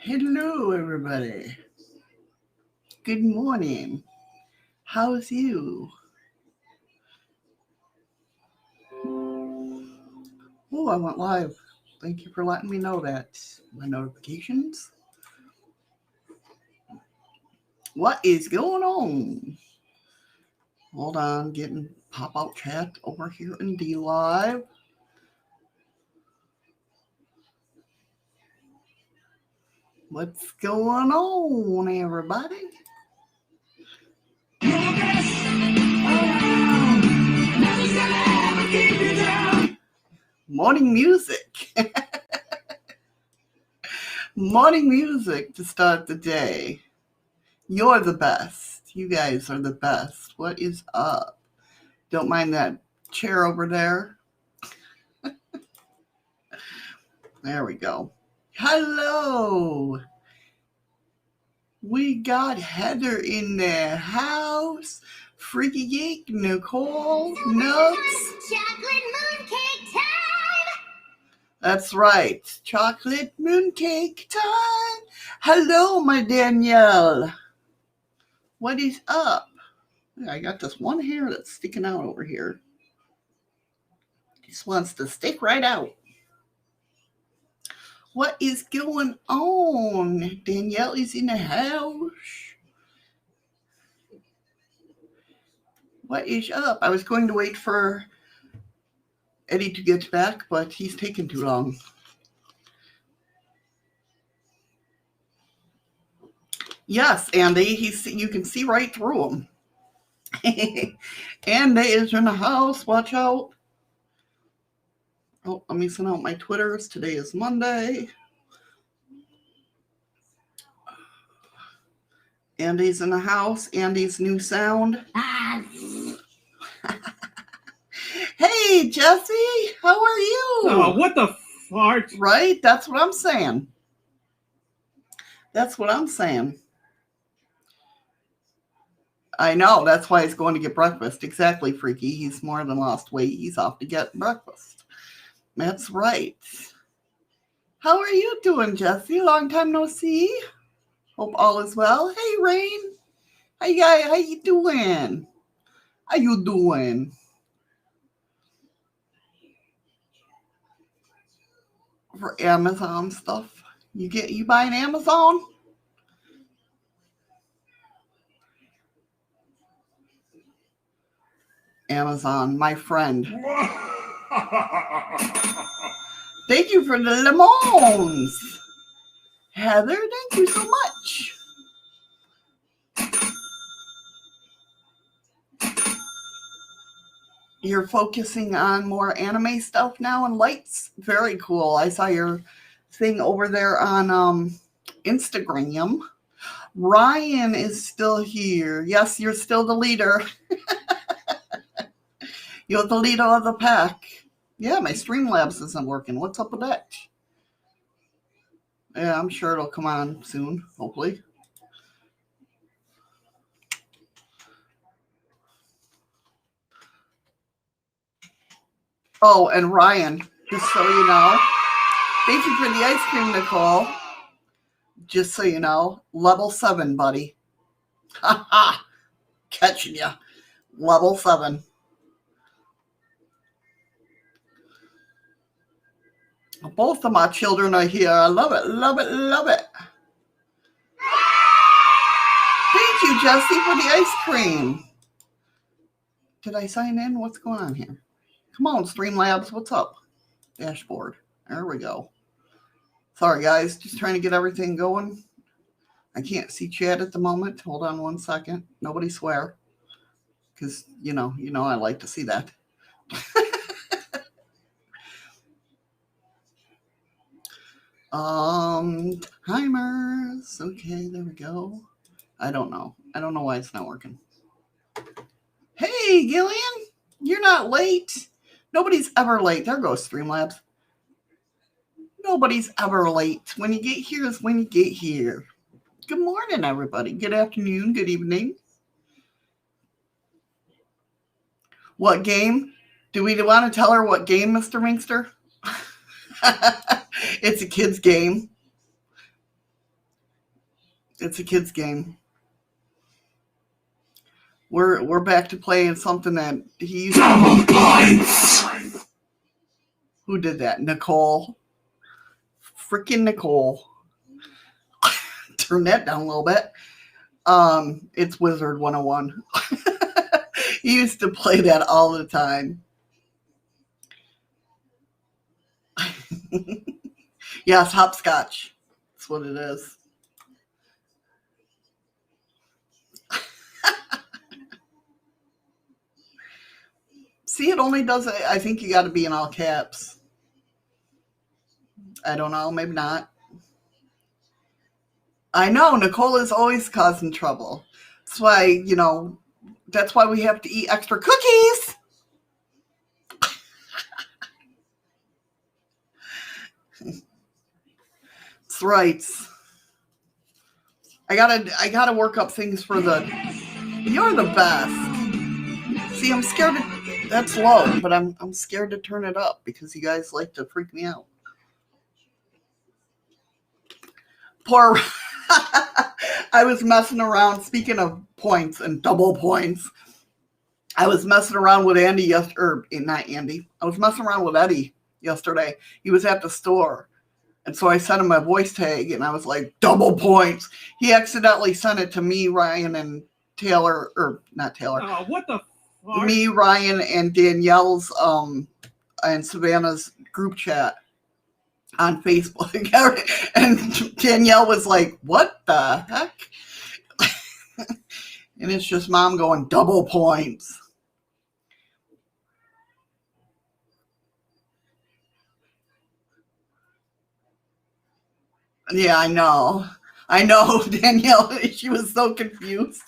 Hello, everybody. Good morning. How's you? Oh, I went live. Thank you for letting me know that. My notifications. What is going on? Hold on, getting pop-out chat over here in D Live. What's going on, everybody? Morning music. Morning music to start the day. You're the best. You guys are the best. What is up? Don't mind that chair over there. There we go. Hello. We got Heather in the house. Freaky Geek, Nicole, Nuts. Chocolate mooncake time! That's right. Chocolate mooncake time. Hello, my Danielle. What is up? I got this one hair that's sticking out over here. Just wants to stick right out. What is going on? Danielle is in the house. What is up? I was going to wait for Eddie to get back, but he's taking too long. Yes, Andy, you can see right through him. Andy is in the house. Watch out. Oh, let me send out my Twitters. Today is Monday. Andy's in the house. Andy's new sound. Hey, Jesse, how are you? Oh, what the fart? Right? That's what I'm saying. That's what I'm saying. I know. That's why he's going to get breakfast. Exactly, Freaky. He's more than lost weight. He's off to get breakfast. That's right. How are you doing, Jesse? Long time no see. Hope all is well. Hey, Rain. How you doing? How you doing? For Amazon stuff. You buying Amazon? Amazon, my friend. Thank you for the lemons. Heather, thank you so much. You're focusing on more anime stuff now and lights? Very cool. I saw your thing over there on Instagram. Ryan is still here. Yes, you're still the leader. You're the leader of the pack. Yeah, my Streamlabs isn't working. What's up with that? Yeah, I'm sure it'll come on soon, hopefully. Oh, and Ryan, just so you know, thank you for the ice cream, Nicole. Just so you know, level 7, buddy. Ha ha! Catching ya. Level 7. Both of my children are here. I love it, love it, love it. Thank you, Jesse, for the ice cream. Did I sign in? What's going on here? Come on, Streamlabs. What's up? Dashboard. There we go. Sorry, guys. Just trying to get everything going. I can't see chat at the moment. Hold on one second. Nobody swear. Because, you know, I like to see that. Timers. Okay, there we go. I don't know why it's not working. Hey, Gillian, you're not late. Nobody's ever late. There goes Streamlabs. Nobody's ever late. When you get here is when you get here. Good morning, everybody. Good afternoon. Good evening. What game? Do we want to tell her what game, Mr. Minkster? It's a kid's game. It's a kid's game. We're back to playing something that he used to. Who did that? Nicole. Freaking Nicole. Turn that down a little bit. It's Wizard 101. He used to play that all the time. Yes, hopscotch. That's what it is. See, it only does it. I think you got to be in all caps. I don't know. Maybe not. I know. Nicole is always causing trouble. That's why, that's why we have to eat extra cookies. That's right. I gotta work up things for you're the best. See, I'm scared that's low, but I'm scared to turn it up because you guys like to freak me out. Poor I was messing around, speaking of points and double points. I was messing around with Andy not Andy. I was messing around with Eddie yesterday. He was at the store. And so I sent him a voice tag, and I was like, double points. He accidentally sent it to me, Ryan, and Taylor, or not Taylor. Oh, what the fuck? Me, Ryan, and Danielle's and Savannah's group chat on Facebook. And Danielle was like, what the heck? And it's just Mom going, double points. Yeah, I know, Danielle. She was so confused.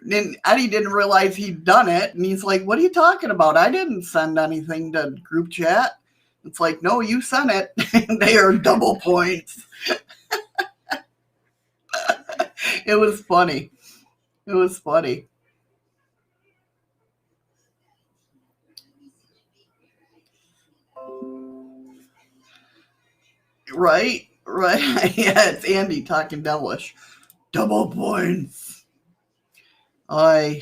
Then Eddie didn't realize he'd done it, and he's like, "What are you talking about? I didn't send anything to group chat." It's like, "No, you sent it." They are double points. It was funny. It was funny. Right. Yeah, it's Andy talking devilish. Double points. It's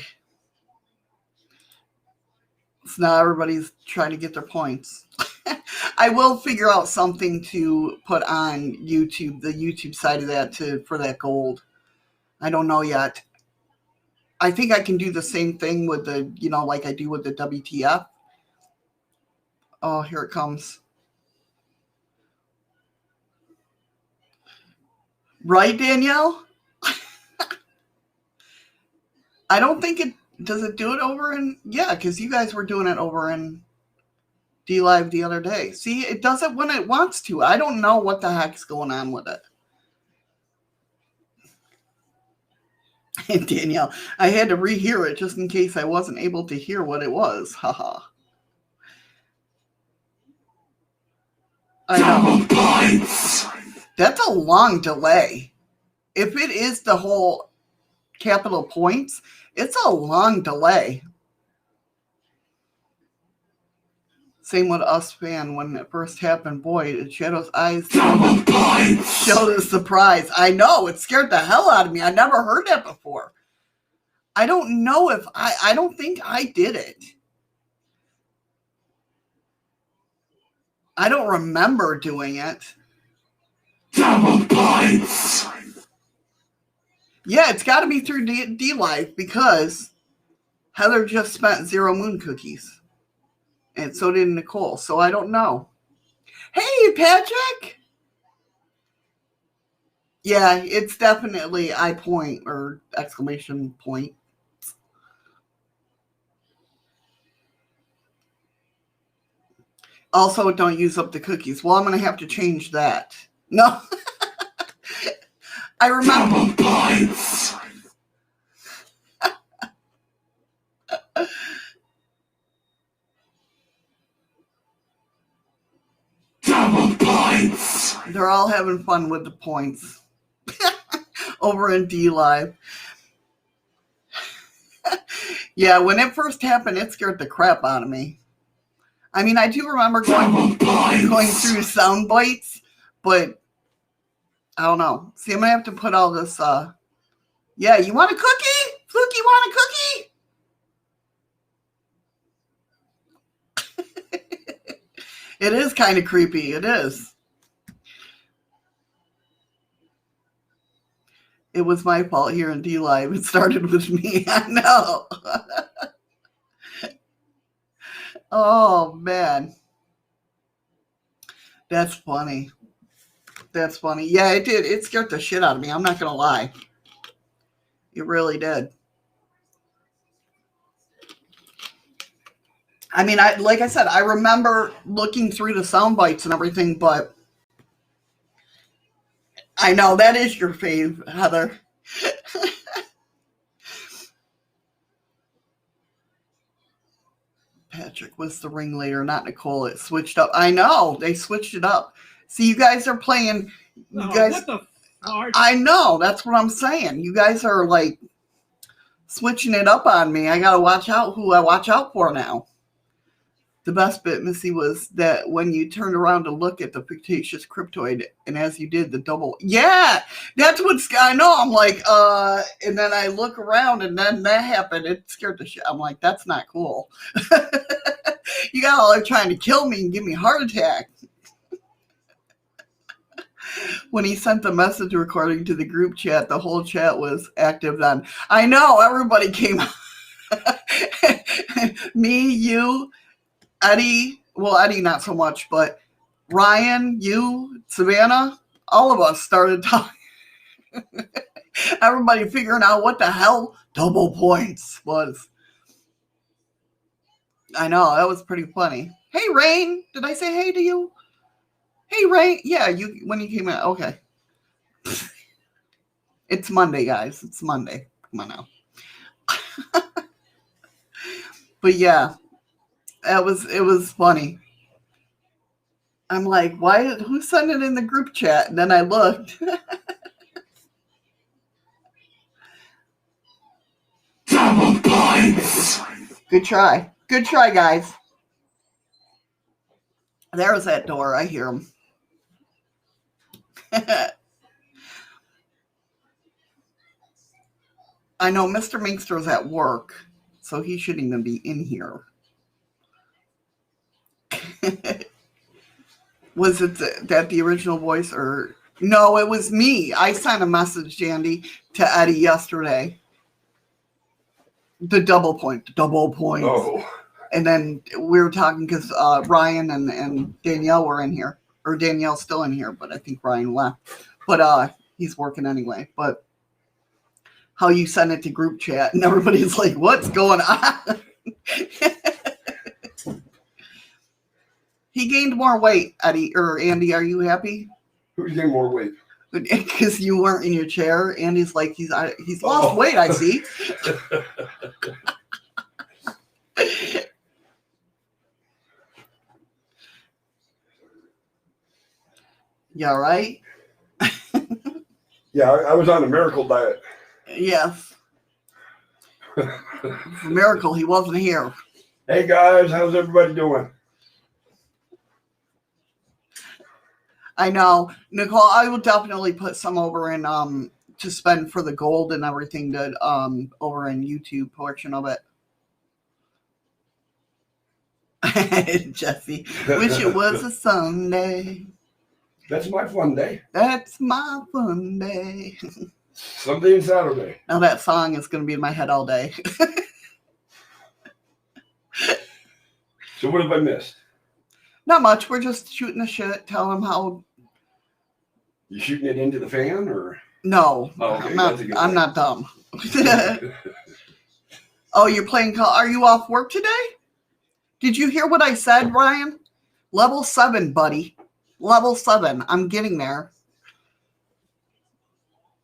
now everybody's trying to get their points. I will figure out something to put on YouTube, the YouTube side of that for that gold. I don't know yet. I think I can do the same thing with the, like I do with the WTF. Oh, here it comes. Right, Danielle? I don't think does it do it over in, yeah, because you guys were doing it over in D-Live the other day. See, it does it when it wants to. I don't know what the heck's going on with it. And Danielle, I had to rehear it just in case I wasn't able to hear what it was. Haha. I know. That's a long delay. If it is the whole capital points, it's a long delay. Same with Us Fan. When it first happened, boy, Shadow's eyes showed a surprise. I know, it scared the hell out of me. I never heard that before. I don't know if I don't think I did it. I don't remember doing it. Double points. Yeah, it's got to be through D-Live because Heather just spent 0 moon cookies. And so did Nicole. So I don't know. Hey, Patrick! Yeah, it's definitely I point or exclamation point. Also, don't use up the cookies. Well, I'm going to have to change that. No. I remember. Double points. Double points. They're all having fun with the points. Over in D-Live. Yeah, when it first happened, it scared the crap out of me. I mean, I do remember going through sound bites, but I don't know. See, I'm going to have to put all this. Yeah, you want a cookie? Fluky, want a cookie? It is kind of creepy. It is. It was my fault here in D-Live. It started with me. I know. Oh, man. That's funny. That's funny. Yeah, it did. It scared the shit out of me. I'm not going to lie. It really did. I mean, like I said, I remember looking through the sound bites and everything, but I know that is your fave, Heather. Patrick was the ringleader, not Nicole. It switched up. I know. They switched it up. See, you guys are playing. You guys. What the fart? I know. That's what I'm saying. You guys are like switching it up on me. I got to watch out who I watch out for now. The best bit, Missy, was that when you turned around to look at the fictitious cryptoid, and as you did, the double. Yeah, that's what's. I know. I'm like, and then I look around, and then that happened. It scared the shit. I'm like, that's not cool. You got all trying to kill me and give me a heart attack. When he sent the message recording to the group chat, the whole chat was active then. I know. Everybody came. Me, you. Eddie, well, Eddie not so much, but Ryan, you, Savannah, all of us started talking. Everybody figuring out what the hell double points was. I know, that was pretty funny. Hey, Rain, did I say hey to you? Hey, Rain, yeah, you when you came in, okay. It's Monday, guys. It's Monday. Come on now. But yeah. It was funny. I'm like, who sent it in the group chat? And then I looked. Double points. Good try. Good try, guys. There's that door. I hear him. I know Mr. Minkster's at work, so he shouldn't even be in here. Was it that the original voice or no? It was me. I sent a message, Jandy, to Eddie yesterday. The double points. Oh. And then we were talking because Ryan and Danielle were in here, or Danielle's still in here, but I think Ryan left. But he's working anyway. But how you send it to group chat and everybody's like, "What's going on?" He gained more weight, Eddie or Andy. Are you happy? Who's getting more weight? Because you weren't in your chair. Andy's like he's lost weight. I see. You all right? Yeah, I was on a miracle diet. Yes. Miracle, he wasn't here. Hey guys, how's everybody doing? I know. Nicole, I will definitely put some over in to spend for the gold and everything to over in YouTube portion of it. Jesse, wish it was a Sunday. That's my fun day. That's my fun day. Sunday and Saturday. Now that song is going to be in my head all day. So what have I missed? Not much. We're just shooting the shit, telling them how. You shooting it into the fan or? No, Oh, okay. I'm not dumb. Oh, you're playing call. Are you off work today? Did you hear what I said, Ryan? Level 7, buddy. Level 7. I'm getting there.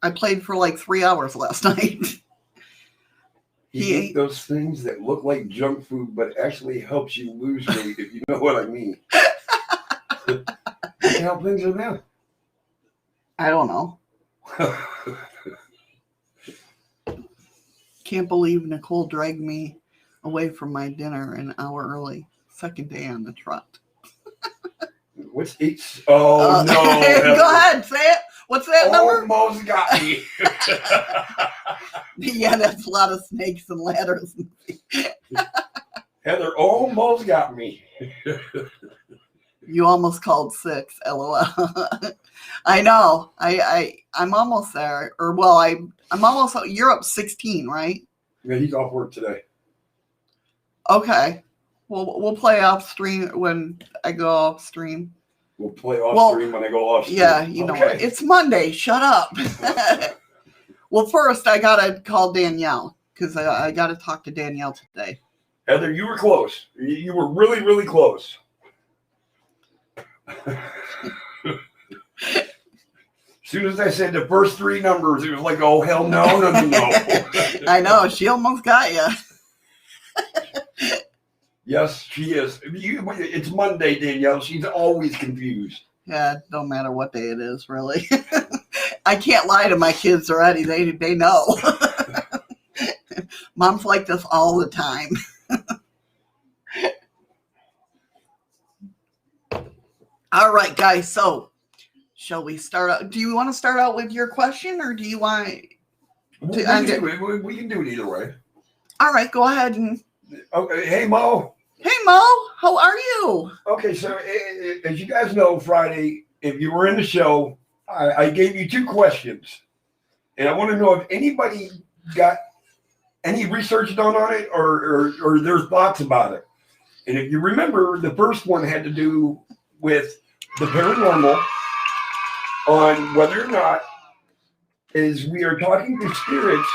I played for like 3 hours last night. You eat those things that look like junk food, but actually helps you lose weight, if you know what I mean. What the hell things are them? I don't know. Can't believe Nicole dragged me away from my dinner an hour early. Second day on the trot. What's each? Oh, no. Go ahead, say it. What's that number? Almost got me. Yeah, that's a lot of snakes and ladders. Heather almost got me. You almost called 6, LOL. I know. I'm almost there. Or well, I'm almost. You're up 16, right? Yeah, he's off work today. Okay. We'll play off stream when I go off stream. We'll play off stream when I go off stream. Yeah, you know what? It's Monday. Shut up. Well, first I gotta call Danielle because I gotta talk to Danielle today. Heather, you were close. You were really, really close. As soon as I said the first 3 numbers, it was like, oh, hell no. I know. She almost got you. Yes, she is. It's Monday, Danielle. She's always confused. Yeah, don't matter what day it is, really. I can't lie to my kids already. They know. Mom's like this all the time. All right, guys. So, shall we start out? Do you want to start out with your question, or do you want to? We can do it either way. All right, go ahead and. Okay, hey Mo. Hey Mo, how are you? Okay, so as you guys know, Friday, if you were in the show, I gave you 2 questions, and I want to know if anybody got any research done on it or their thoughts about it. And if you remember, the first one had to do with the paranormal, on whether or not, as we are talking to spirits,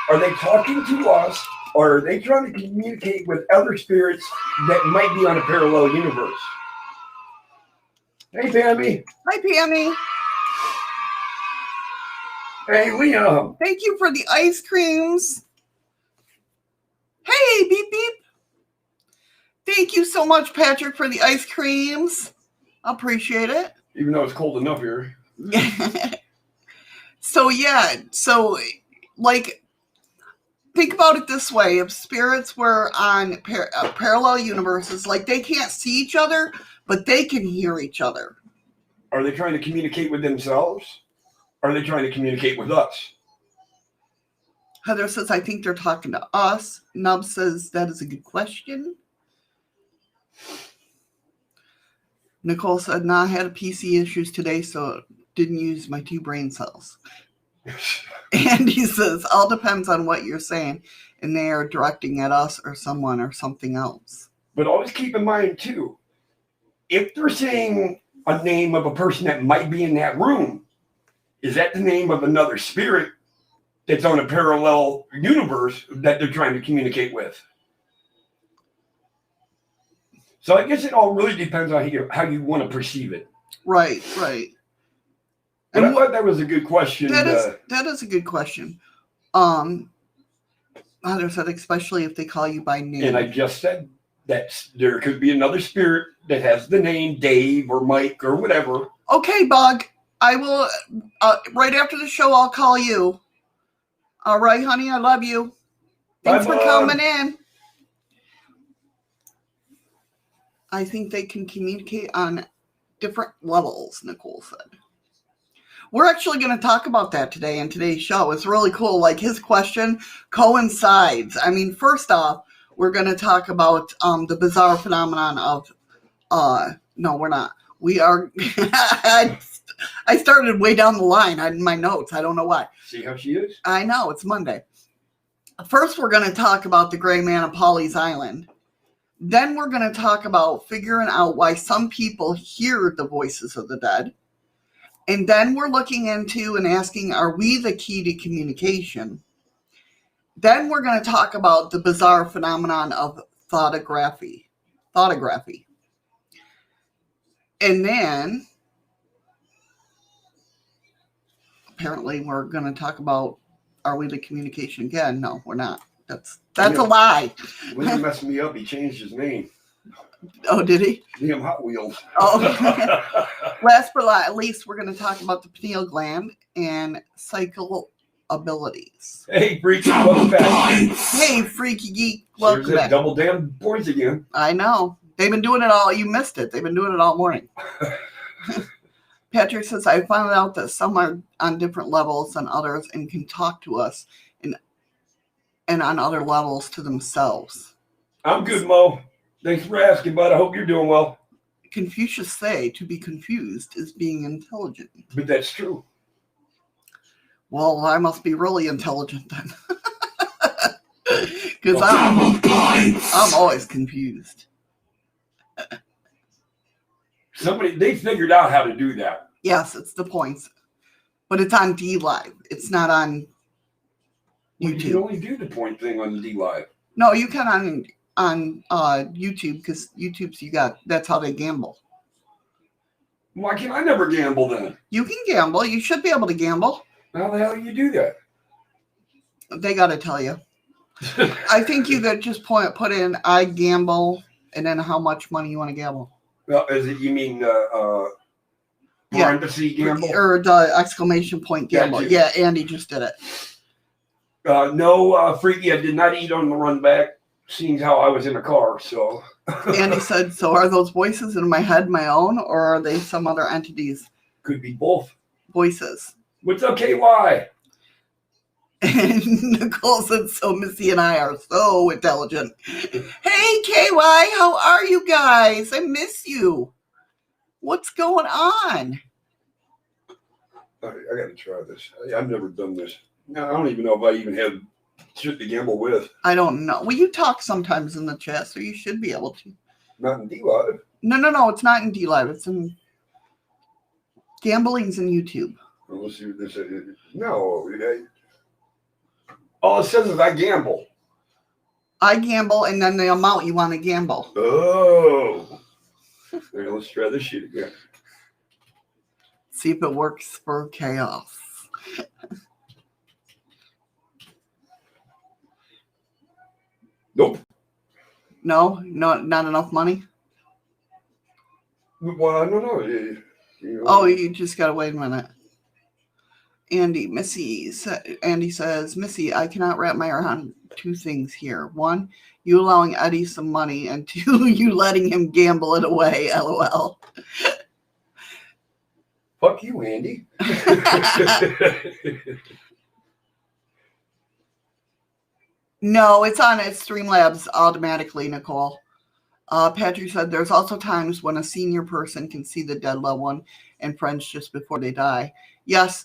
are they talking to us, or are they trying to communicate with other spirits that might be on a parallel universe? Hey, Pammy. Hi, Pammy. Hey, Liam. Thank you for the ice creams. Hey, beep, beep. Thank you so much, Patrick, for the ice creams. I appreciate it. Even though it's cold enough here. So, like, think about it this way. If spirits were on parallel universes, like, they can't see each other, but they can hear each other. Are they trying to communicate with themselves? Are they trying to communicate with us? Heather says, I think they're talking to us. Nub says, that is a good question. Nicole said, I had a PC issues today, so didn't use my 2 brain cells. And he says, all depends on what you're saying, and they are directing at us or someone or something else. But always keep in mind, too, if they're saying a name of a person that might be in that room, is that the name of another spirit that's on a parallel universe that they're trying to communicate with? So I guess it all really depends on how you want to perceive it. Right. But I thought that was a good question. That is a good question. Heather said, especially if they call you by name. And I just said that there could be another spirit that has the name Dave or Mike or whatever. Okay, Bug. I will, right after the show, I'll call you. All right, honey, I love you. Thanks for coming in. I think they can communicate on different levels, Nicole said. We're actually going to talk about that today in today's show. It's really cool. Like, his question coincides. I mean, first off, we're going to talk about the bizarre phenomenon of, no, we're not. We are, I started way down the line in my notes. I don't know why. See how she is? I know, it's Monday. First, we're going to talk about the gray man of Pawleys Island. Then we're going to talk about figuring out why some people hear the voices of the dead. And then we're looking into and asking, are we the key to communication? Then we're going to talk about the bizarre phenomenon of thoughtography. And then, apparently, we're going to talk about, are we the communication again? No, we're not. That's a lie. Liam messed me up. He changed his name. Oh, did he? Liam Hot Wheels. Oh. Last but not least, we're going to talk about the pineal gland and psychical abilities. Hey, freaky, welcome back. Hey, freaky geek, welcome back. Double damn points again. I know. They've been doing it all. You missed it. They've been doing it all morning. Patrick says, I found out that some are on different levels than others and can talk to us and on other levels to themselves. I'm good, Mo. Thanks for asking, bud. I hope you're doing well. Confucius say to be confused is being intelligent. But that's true. Well, I must be really intelligent then. Because I'm always confused. They figured out how to do that. Yes, it's the points. But it's on D Live. It's not on YouTube. You can only do the point thing on the D Live. No, you can on YouTube, because YouTube's that's how they gamble. Why can't I never gamble then? You can gamble. You should be able to gamble. How the hell do you do that? They got to tell you. I think you could just put in I gamble and then how much money you want to gamble. Well, you mean parenthesis gamble? Or the exclamation point gamble. Yeah, Andy just did it. No, Freaky, I did not eat on the run back, seeing how I was in a car, so. Andy said, so are those voices in my head my own, or are they some other entities? Could be both. Voices. What's up, KY? And Nicole said, so Missy and I are so intelligent. Hey, KY, how are you guys? I miss you. What's going on? I got to try this. I've never done this. I don't even know if I even have shit to gamble with. I don't know. Well, you talk sometimes in the chat, so you should be able to. Not in D-Live. No. It's not in D-Live. It's in... Gambling's in YouTube. Well, let's see what this is. No. All it says is I gamble. I gamble, and then the amount you want to gamble. Oh. Right, let's try this shit again. See if it works for chaos. Nope. No, not enough money. Well, I don't know. Oh, you just gotta wait a minute. Andy says, Missy, I cannot wrap my arm around two things here. One, you allowing Eddie some money, and two, you letting him gamble it away. LOL. Fuck you, Andy. No, it's on Streamlabs automatically, Nicole. Patrick said there's also times when a senior person can see the dead loved one and friends just before they die. Yes,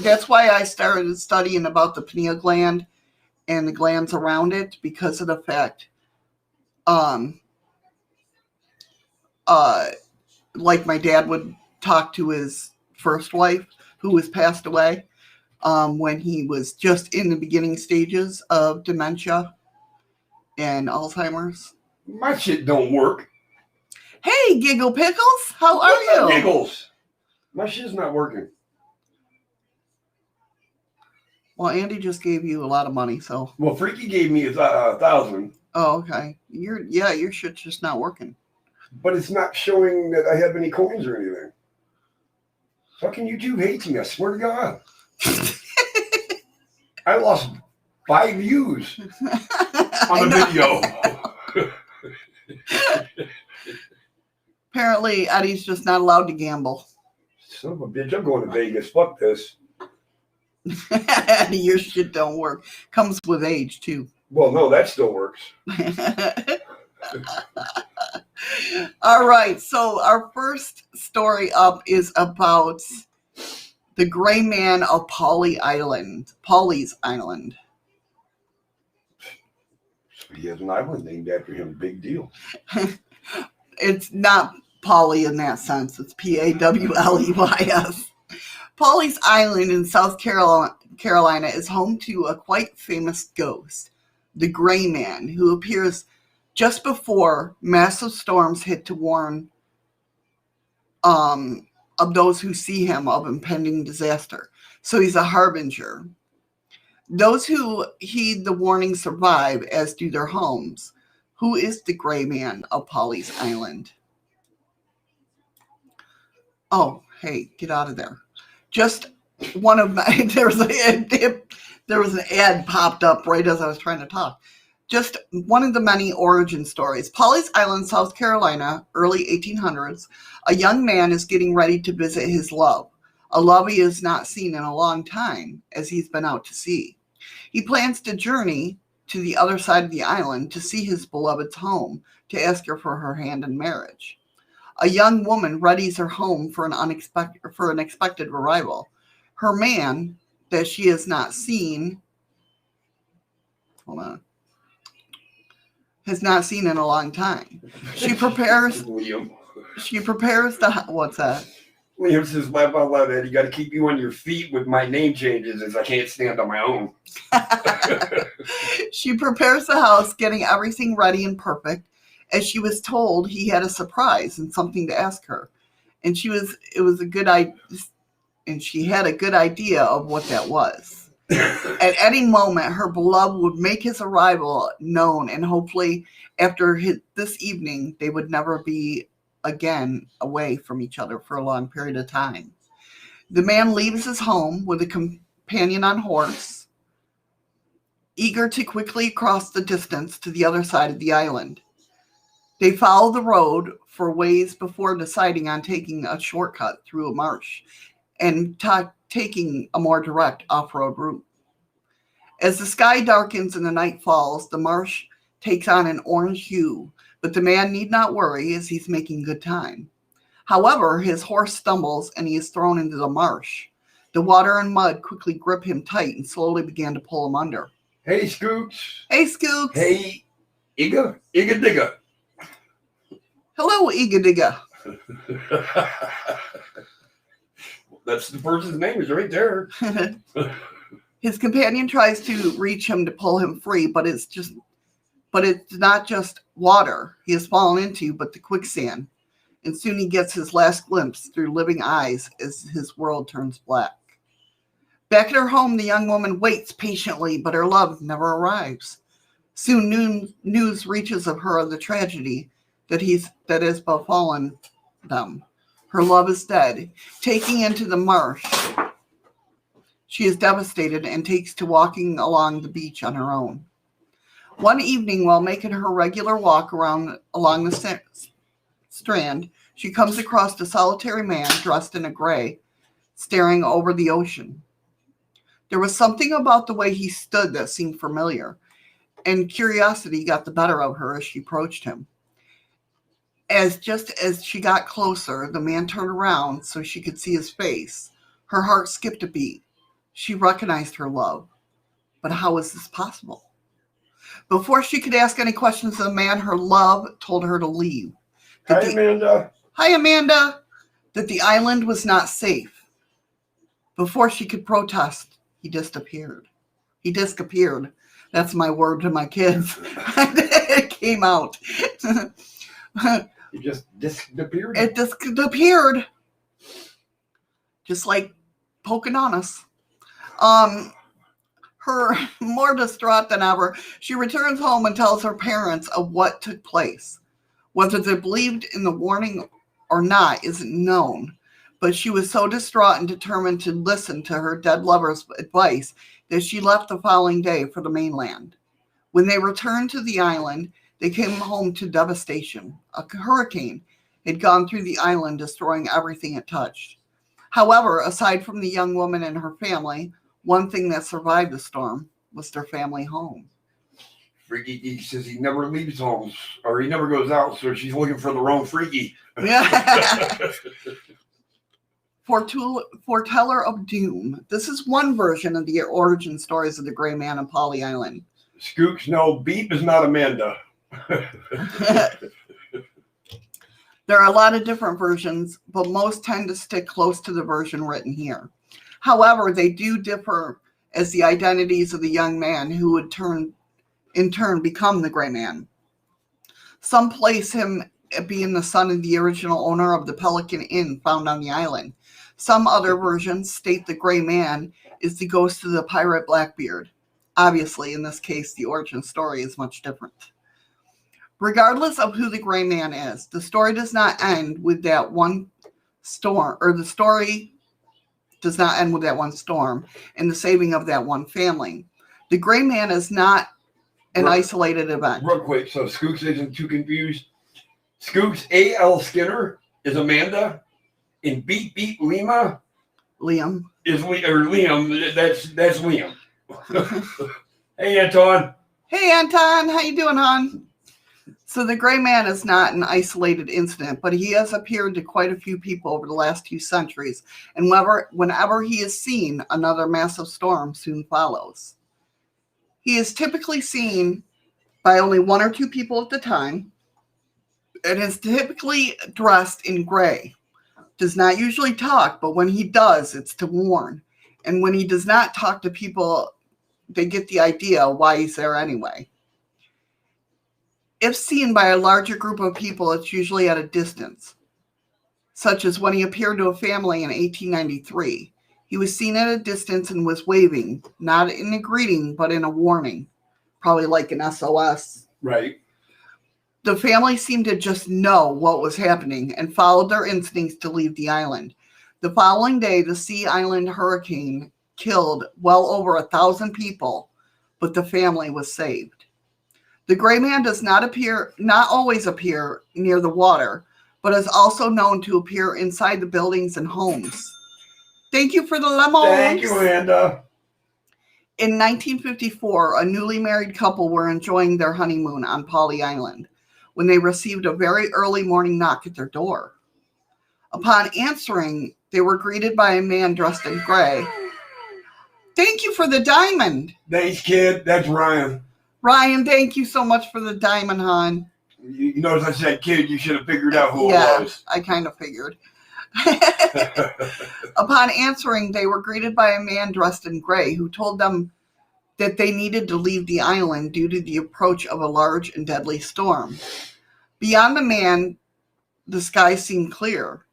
that's why I started studying about the pineal gland and the glands around it, because of the fact, like my dad would talk to his first wife, who was passed away, when he was just in the beginning stages of dementia and Alzheimer's. My shit don't work. Hey, Giggle Pickles, how are you? Giggles. My shit's not working. Well, Andy just gave you a lot of money, so. Well, Freaky gave me 1,000. Oh, okay. Your shit's just not working. But it's not showing that I have any coins or anything. Fucking YouTube hates me, I swear to God. I lost 5 views on the video. Apparently, Eddie's just not allowed to gamble. Son of a bitch, I'm going to Vegas. Fuck this. Eddie, your shit don't work. Comes with age, too. Well, no, that still works. All right, so our first story up is about the gray man of Pawleys Island. So he has an island named after him. Big deal. It's not Pawley in that sense. It's Pawleys. Pawleys Island in South Carolina is home to a quite famous ghost, the Gray Man, who appears just before massive storms hit to warn of those who see him of impending disaster. So he's a harbinger. Those who heed the warning survive, as do their homes. Who is the Gray Man of Pawleys Island? Oh, hey, get out of there. Just one of my, there was an ad popped up right as I was trying to talk. just one of the many origin stories. Pawleys Island, South Carolina, early 1800s. A young man is getting ready to visit his love, a love he has not seen in a long time, as he's been out to sea. He plans to journey to the other side of the island to see his beloved's home, to ask her for her hand in marriage. A young woman readies her home for an expected arrival. Her man, that she has not seen, has not seen in a long time. She prepares. Liam. She prepares the. What's that? Liam says, laugh out loud, Ed. You got to keep you on your feet with my name changes, as I can't stand on my own. She prepares the house, getting everything ready and perfect, as she was told he had a surprise and something to ask her. And she had a good idea of what that was. At any moment, her beloved would make his arrival known, and hopefully after this evening, they would never be again away from each other for a long period of time. The man leaves his home with a companion on horse, eager to quickly cross the distance to the other side of the island. They follow the road for ways before deciding on taking a shortcut through a marsh and taking a more direct off-road route. As the sky darkens and the night falls, the marsh takes on an orange hue, but the man need not worry, as he's making good time. However, his horse stumbles and he is thrown into the marsh. The water and mud quickly grip him tight and slowly begin to pull him under. Hey, Scoots. Hey, Scoots. Hey, Iga Digga. Hello, Iga Digga. That's the person's name is right there. His companion tries to reach him to pull him free, but it's not just water he has fallen into, but the quicksand. And soon he gets his last glimpse through living eyes as his world turns black. Back at her home, the young woman waits patiently, but her love never arrives. Soon news reaches of her of the tragedy that has befallen them. Her love is dead. Taking into the marsh, she is devastated and takes to walking along the beach on her own. One evening, while making her regular walk along the strand, she comes across a solitary man dressed in a gray, staring over the ocean. There was something about the way he stood that seemed familiar, and curiosity got the better of her as she approached him. Just as she got closer, the man turned around so she could see his face. Her heart skipped a beat. She recognized her love. But how was this possible? Before she could ask any questions of the man, her love told her to leave. Amanda. Hi, Amanda. That the island was not safe. Before she could protest, he disappeared. He disappeared. That's my word to my kids. It came out. It just disappeared. It disappeared. Just like Pocahontas. Her more distraught than ever, she returns home and tells her parents of what took place. Whether they believed in the warning or not isn't known, but she was so distraught and determined to listen to her dead lover's advice that she left the following day for the mainland. When they returned to the island, they came home to devastation. A hurricane had gone through the island, destroying everything it touched. However, aside from the young woman and her family, one thing that survived the storm was their family home. Freaky Geek says he never leaves home, or he never goes out, so she's looking for the wrong Freaky. Yeah. Foreteller of Doom. This is one version of the origin stories of the Gray Man on Pawley Island. Scoops, no, Beep is not Amanda. There are a lot of different versions, but most tend to stick close to the version written here. However, they do differ as the identities of the young man who would in turn become the Gray Man. Some place him being the son of the original owner of the Pelican Inn found on the island. Some other versions state the Gray Man is the ghost of the pirate Blackbeard. Obviously, in this case, the origin story is much different. Regardless of who the Gray Man is, the story does not end with that one storm, or the story does not end with that one storm and the saving of that one family. The Gray Man is not an Right. isolated event. Real quick, so Skooks isn't too confused. Skooks A.L. Skinner is Amanda, and Beep Beep Lima Liam. is Liam. That's Liam. Hey, Anton. Hey, Anton. How you doing, hon? So the gray man is not an isolated incident, but he has appeared to quite a few people over the last 2 centuries, and whenever he is seen, another massive storm soon follows. He is typically seen by only 1 or 2 people at the time, and is typically dressed in gray. Does not usually talk, but when he does, it's to warn. And when he does not talk to people, they get the idea why he's there anyway. If seen by a larger group of people, it's usually at a distance, such as when he appeared to a family in 1893. He was seen at a distance and was waving, not in a greeting, but in a warning, probably like an SOS. Right. The family seemed to just know what was happening and followed their instincts to leave the island. The following day, the Sea Island hurricane killed well over 1,000 people, but the family was saved. The gray man does not always appear near the water, but is also known to appear inside the buildings and homes. Thank you for the lemons. Thank you, Amanda. In 1954, a newly married couple were enjoying their honeymoon on Pawleys Island when they received a very early morning knock at their door. Upon answering, they were greeted by a man dressed in gray. Thank you for the diamond. Thanks, kid. That's Ryan. Ryan, thank you so much for the diamond, hon. You notice I said kid, you should have figured out who Yeah, it was. I kind of figured. Upon answering, they were greeted by a man dressed in gray who told them that they needed to leave the island due to the approach of a large and deadly storm. Beyond the man, the sky seemed clear.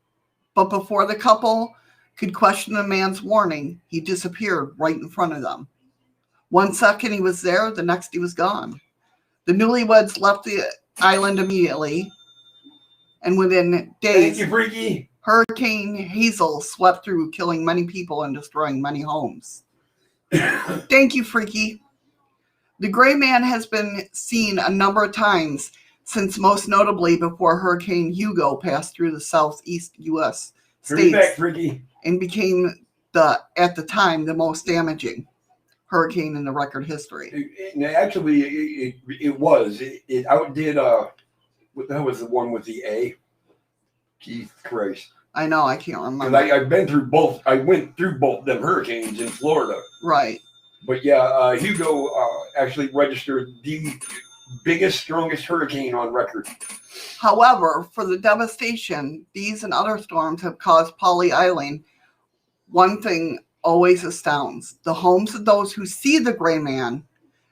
But before the couple could question the man's warning, he disappeared right in front of them. 1 second he was there, the next he was gone. The newlyweds left the island immediately, and within days, Thank you, Freaky. Hurricane Hazel swept through, killing many people and destroying many homes. Thank you, Freaky. The gray man has been seen a number of times since, most notably before Hurricane Hugo passed through the southeast U.S. Hurry back, states Freaky. and became, at the time, the most damaging hurricane in the record history. Actually, it was. It outdid, what the hell was the one with the A? Keith Christ. I know, I can't Because remember. I've been through both. I went through both them hurricanes in Florida. Right. But yeah, Hugo actually registered the biggest, strongest hurricane on record. However, for the devastation these and other storms have caused Pawleys Island, one thing always astounds. The homes of those who see the gray man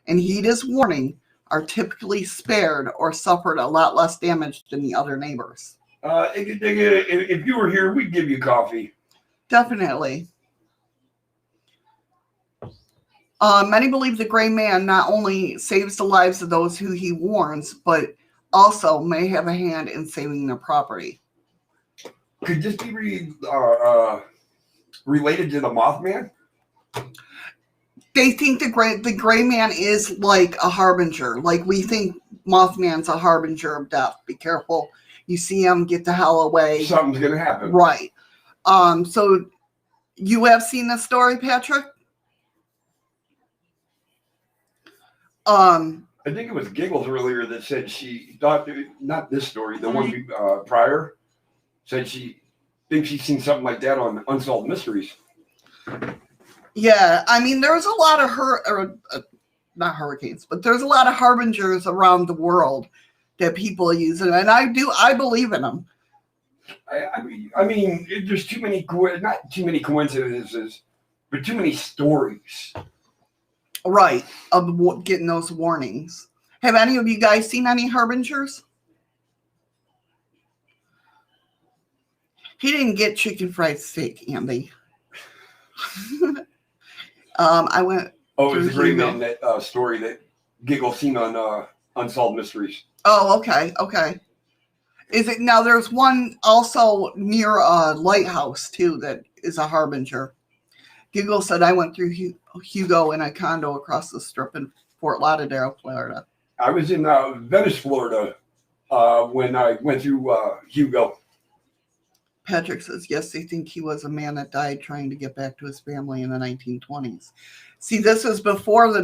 and heed his warning are typically spared or suffered a lot less damage than the other neighbors. If you were here, we'd give you coffee. Definitely. Many believe the gray man not only saves the lives of those who he warns, but also may have a hand in saving their property. Could this be related to the Mothman? They think the gray man is like a harbinger. Like we think Mothman's a harbinger of death. Be careful. You see him, get the hell away. Something's going to happen. Right. So you have seen this story, Patrick? I think it was Giggles earlier that said she thought, not this story, the one prior, said she thinks she's seen something like that on Unsolved Mysteries. Yeah, I mean, there's a lot of not hurricanes, but there's a lot of harbingers around the world that people use, and I believe in them. I mean, there's too many, not too many coincidences, but too many stories. Right, of getting those warnings. Have any of you guys seen any harbingers? He didn't get chicken fried steak, Andy. I went. Oh, it was a great man, that story that Giggle seen on Unsolved Mysteries. Oh, okay. Is it now? There's one also near a lighthouse too that is a harbinger. Giggle said I went through Hugo in a condo across the strip in Fort Lauderdale, Florida. I was in Venice, Florida, when I went through Hugo. Patrick says, yes, they think he was a man that died trying to get back to his family in the 1920s. See, this was before the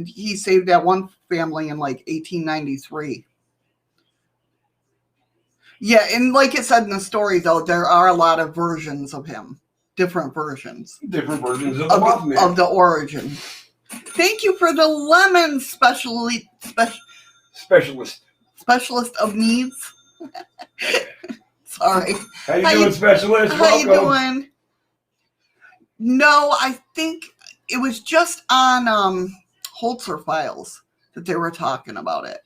he saved that one family in like 1893. Yeah, and like it said in the story, though, there are a lot of versions of him. Different versions. Different versions of the Mothman. Of the origin. Thank you for the lemon specialist of needs. Sorry. How you doing, specialist? How you doing? No, I think it was just on Holzer Files that they were talking about it.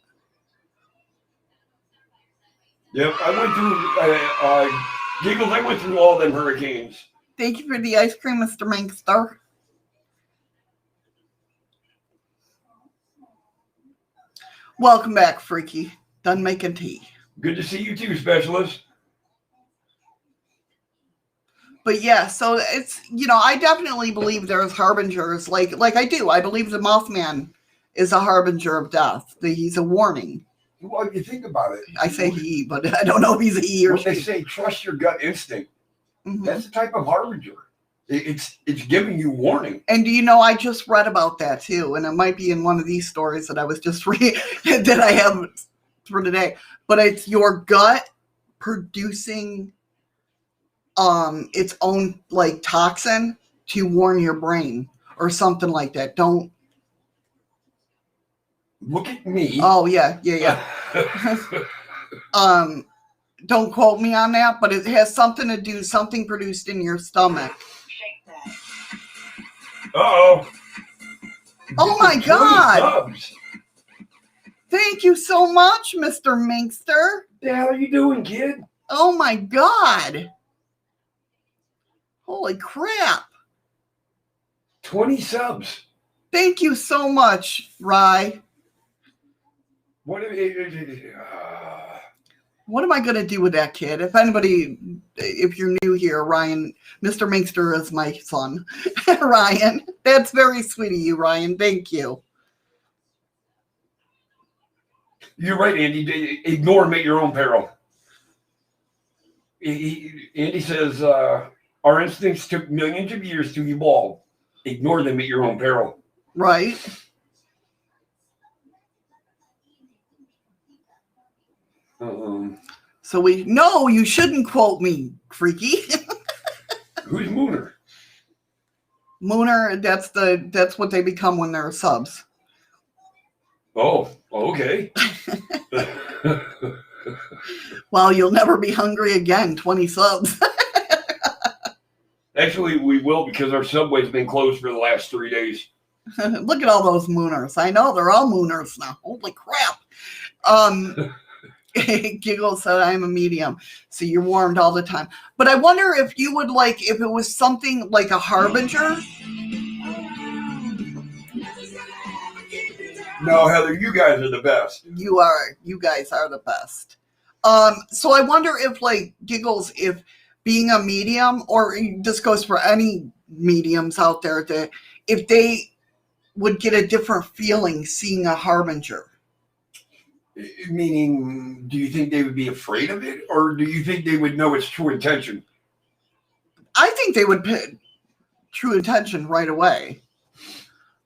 Yep, I went through Giggles. I went through all them hurricanes. Thank you for the ice cream, Mr. Mankster. Welcome back, Freaky. Done making tea. Good to see you too, specialist. But yeah, so it's, I definitely believe there's harbingers. Like I do. I believe the Mothman is a harbinger of death. He's a warning. Well, if you think about it. I say he, but I don't know if he's a he or she. They say trust your gut instinct. Mm-hmm. That's the type of harbinger. It's giving you warning. And I just read about that too, and it might be in one of these stories that I was just reading that I have for today. But it's your gut producing its own like toxin to warn your brain or something like that. Don't look at me. Oh yeah. Don't quote me on that, but it has something to do, something produced in your stomach. Uh-oh. Oh my God. Subs. Thank you so much, Mr. Minkster. The hell are you doing, kid? Oh my God. Holy crap. 20 subs. Thank you so much, Rye. What am I going to do with that kid? If you're new here, Ryan, Mr. Minkster is my son. Ryan, that's very sweet of you, Ryan. Thank you. You're right, Andy. Ignore them at your own peril. Andy says, our instincts took millions of years to evolve. Ignore them at your own peril. Right. So no, you shouldn't quote me, Freaky. Who's Mooner? Mooner, that's what they become when they're subs. Oh, okay. Well, you'll never be hungry again. 20 subs. Actually, we will because our subway's been closed for the last 3 days. Look at all those Mooners. I know they're all Mooners now. Holy crap. Giggle said, I'm a medium, so you're warned all the time. But I wonder if you would if it was something like a harbinger. No, Heather, you guys are the best. You guys are the best. So I wonder if Giggles, if being a medium, or this goes for any mediums out there, that if they would get a different feeling seeing a harbinger. Meaning, do you think they would be afraid of it, or do you think they would know its true intention? I think they would put true intention right away,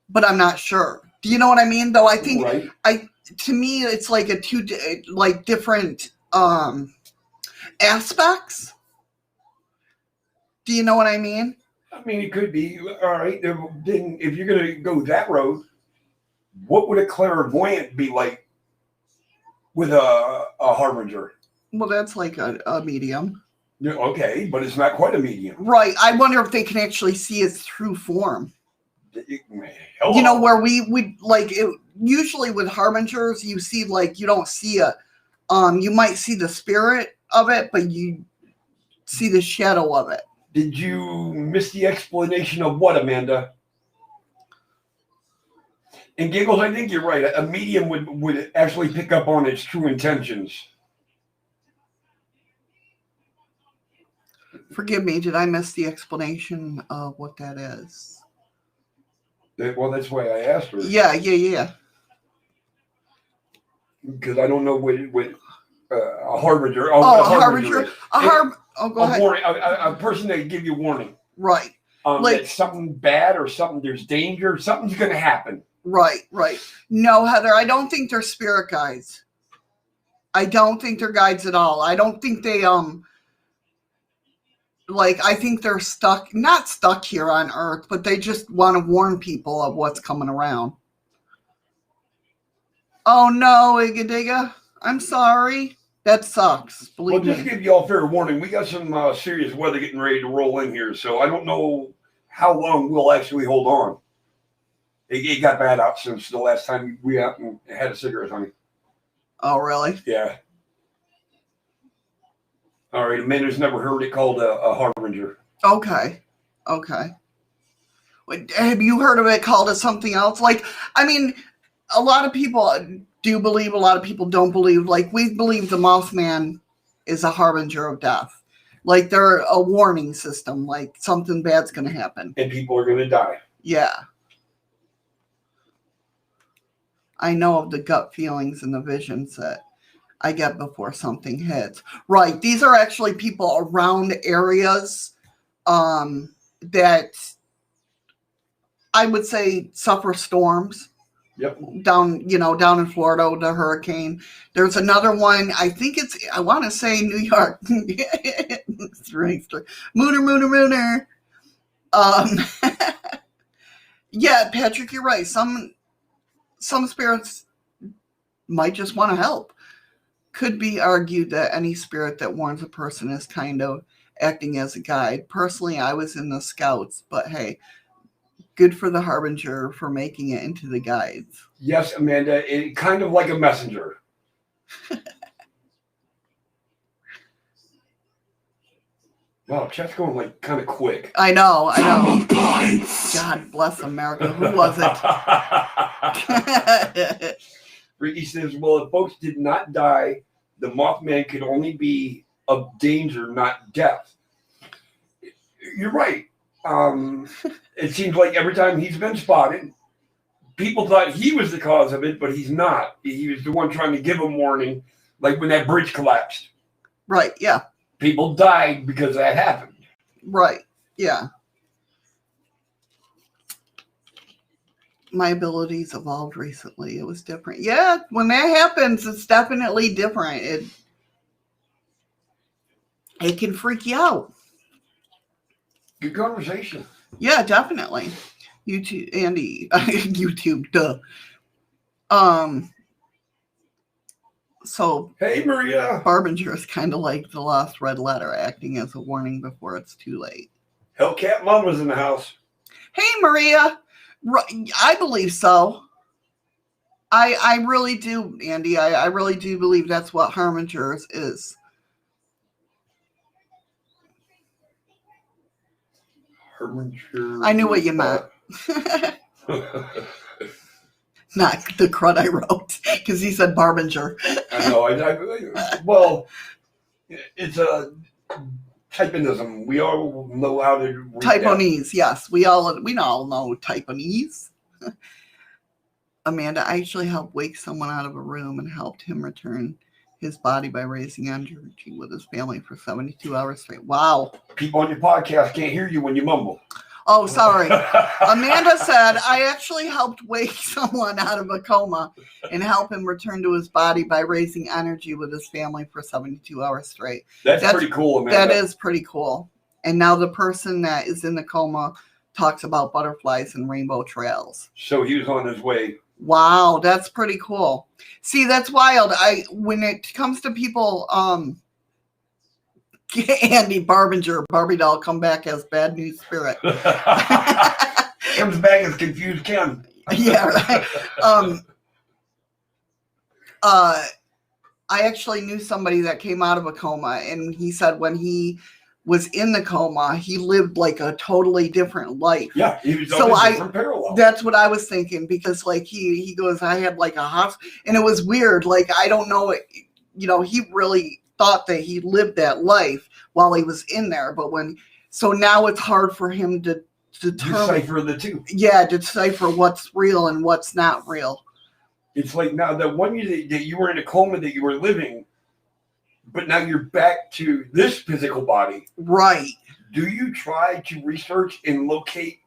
but I'm not sure. Do you know what I mean? Though I think to me it's like a two different aspects. Do you know what I mean? I mean, it could be. All right, then if you're going to go that road, what would a clairvoyant be like with a harbinger? Well, that's like a medium. Yeah, okay, but it's not quite a medium. Right. I wonder if they can actually see its true form. Hello. Where we would usually with harbingers, you see you don't see you might see the spirit of it, but you see the shadow of it. Did you miss the explanation of what, Amanda? And Giggles, I think you're right. A medium would actually pick up on its true intentions. Forgive me, did I miss the explanation of what that is? Well, that's why I asked her. Yeah. Because I don't know what a harbinger. A harbinger. harbinger. Go ahead. Warning, a person that give you warning. Right. Like that something bad or something. There's danger. Something's going to happen. Right. No, Heather, I don't think they're spirit guides. I don't think they're guides at all. I don't think they I think they're not stuck here on Earth, but they just want to warn people of what's coming around. Oh no, Igadiga. I'm sorry. That sucks. Believe me. Just to give you all fair warning, we got some serious weather getting ready to roll in here, so I don't know how long we'll actually hold on. It got bad out since the last time we out and had a cigarette, honey. Oh, really? Yeah. All right, Amanda's never heard it called a harbinger. Okay. Have you heard of it called as something else? A lot of people do believe, a lot of people don't believe. We believe the Mothman is a harbinger of death. They're a warning system, something bad's going to happen. And people are going to die. Yeah. I know of the gut feelings and the visions that I get before something hits. Right. These are actually people around areas that I would say suffer storms. Yep. Down in Florida, the hurricane. There's another one. I think I want to say New York. Mooner. Yeah, Patrick, you're right. Some spirits might just want to help. Could be argued that any spirit that warns a person is kind of acting as a guide. Personally, I was in the Scouts, but hey, good for the harbinger for making it into the guides. Yes, Amanda, kind of like a messenger. Wow, chat's going kind of quick. I know. God bless America. Who was it? Ricky says, well, if folks did not die, the Mothman could only be of danger, not death. You're right. It seems like every time he's been spotted, people thought he was the cause of it, but he's not. He was the one trying to give them warning, like when that bridge collapsed. Right, yeah. People died because that happened. Right, yeah. My abilities evolved recently. It was different. Yeah, when that happens, it's definitely different. It can freak you out. Good conversation. Yeah, definitely. YouTube, Andy. YouTube, duh. So hey, Maria. Harbinger is kind of like the lost red letter, acting as a warning before it's too late. Hellcat Mama's in the house. Hey, Maria. I believe so. I really do, Andy. I really do believe that's what Harbinger is. Harbinger. I knew what you meant. Not the crud I wrote, because he said Barbinger. I know. Well, it's a typonism. We all know how to read Typonese, yes. We all know Typonese. Amanda, I actually helped wake someone out of a room and helped him return his body by raising energy with his family for 72 hours straight. Wow. People on your podcast can't hear you when you mumble. Oh, sorry. Amanda said, I actually helped wake someone out of a coma and help him return to his body by raising energy with his family for 72 hours straight. That's pretty cool, Amanda. That is pretty cool. And now the person that is in the coma talks about butterflies and rainbow trails. So he was on his way. Wow, that's pretty cool. See, that's wild. When it comes to people, Andy Barbinger, Barbie doll, come back as bad news spirit. Comes back as confused Ken. Yeah, right. I actually knew somebody that came out of a coma, and he said when he was in the coma, he lived like a totally different life. Yeah, he was on a different parallel. That's what I was thinking, because like he goes, I had like a hospital, and it was weird. Like, I don't know, he really thought that he lived that life while he was in there, but so now it's hard for him to decipher the two. Yeah, decipher what's real and what's not real. It's like now that one year that you were in a coma that you were living, but now you're back to this physical body. Right. Do you try to research and locate,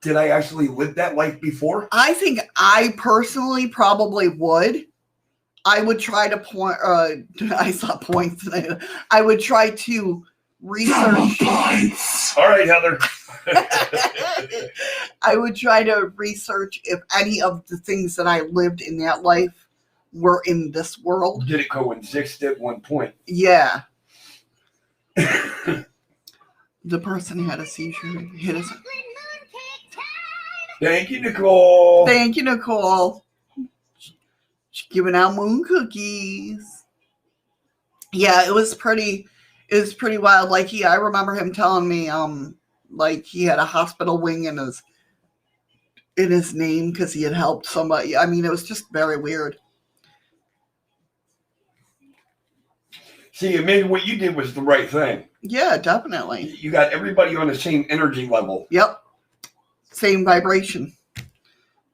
did I actually live that life before? I think I personally probably would. I would try to point, I saw points. I would try to research. All right, Heather. I would try to research if any of the things that I lived in that life were in this world. Did it coexist at one point? Yeah. The person had a seizure. Hit us. Thank you, Nicole. Thank you, Nicole. She's giving out moon cookies. Yeah, it was pretty wild. Like I remember him telling me, like he had a hospital wing in his name because he had helped somebody. I mean, it was just very weird. See, maybe what you did was the right thing. Yeah, definitely. You got everybody on the same energy level. Yep. Same vibration.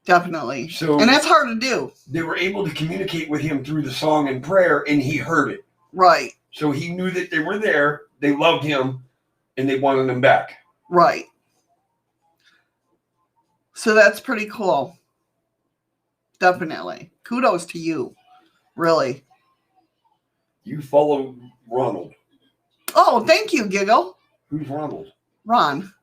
Definitely. So, and that's hard to do. They were able to communicate with him through the song and prayer, and he heard it. Right. So he knew that they were there, they loved him, and they wanted him back. Right. So that's pretty cool. Definitely. Kudos to you. Really. You follow Ronald. Oh, thank you, Giggle. Who's Ronald? Ron.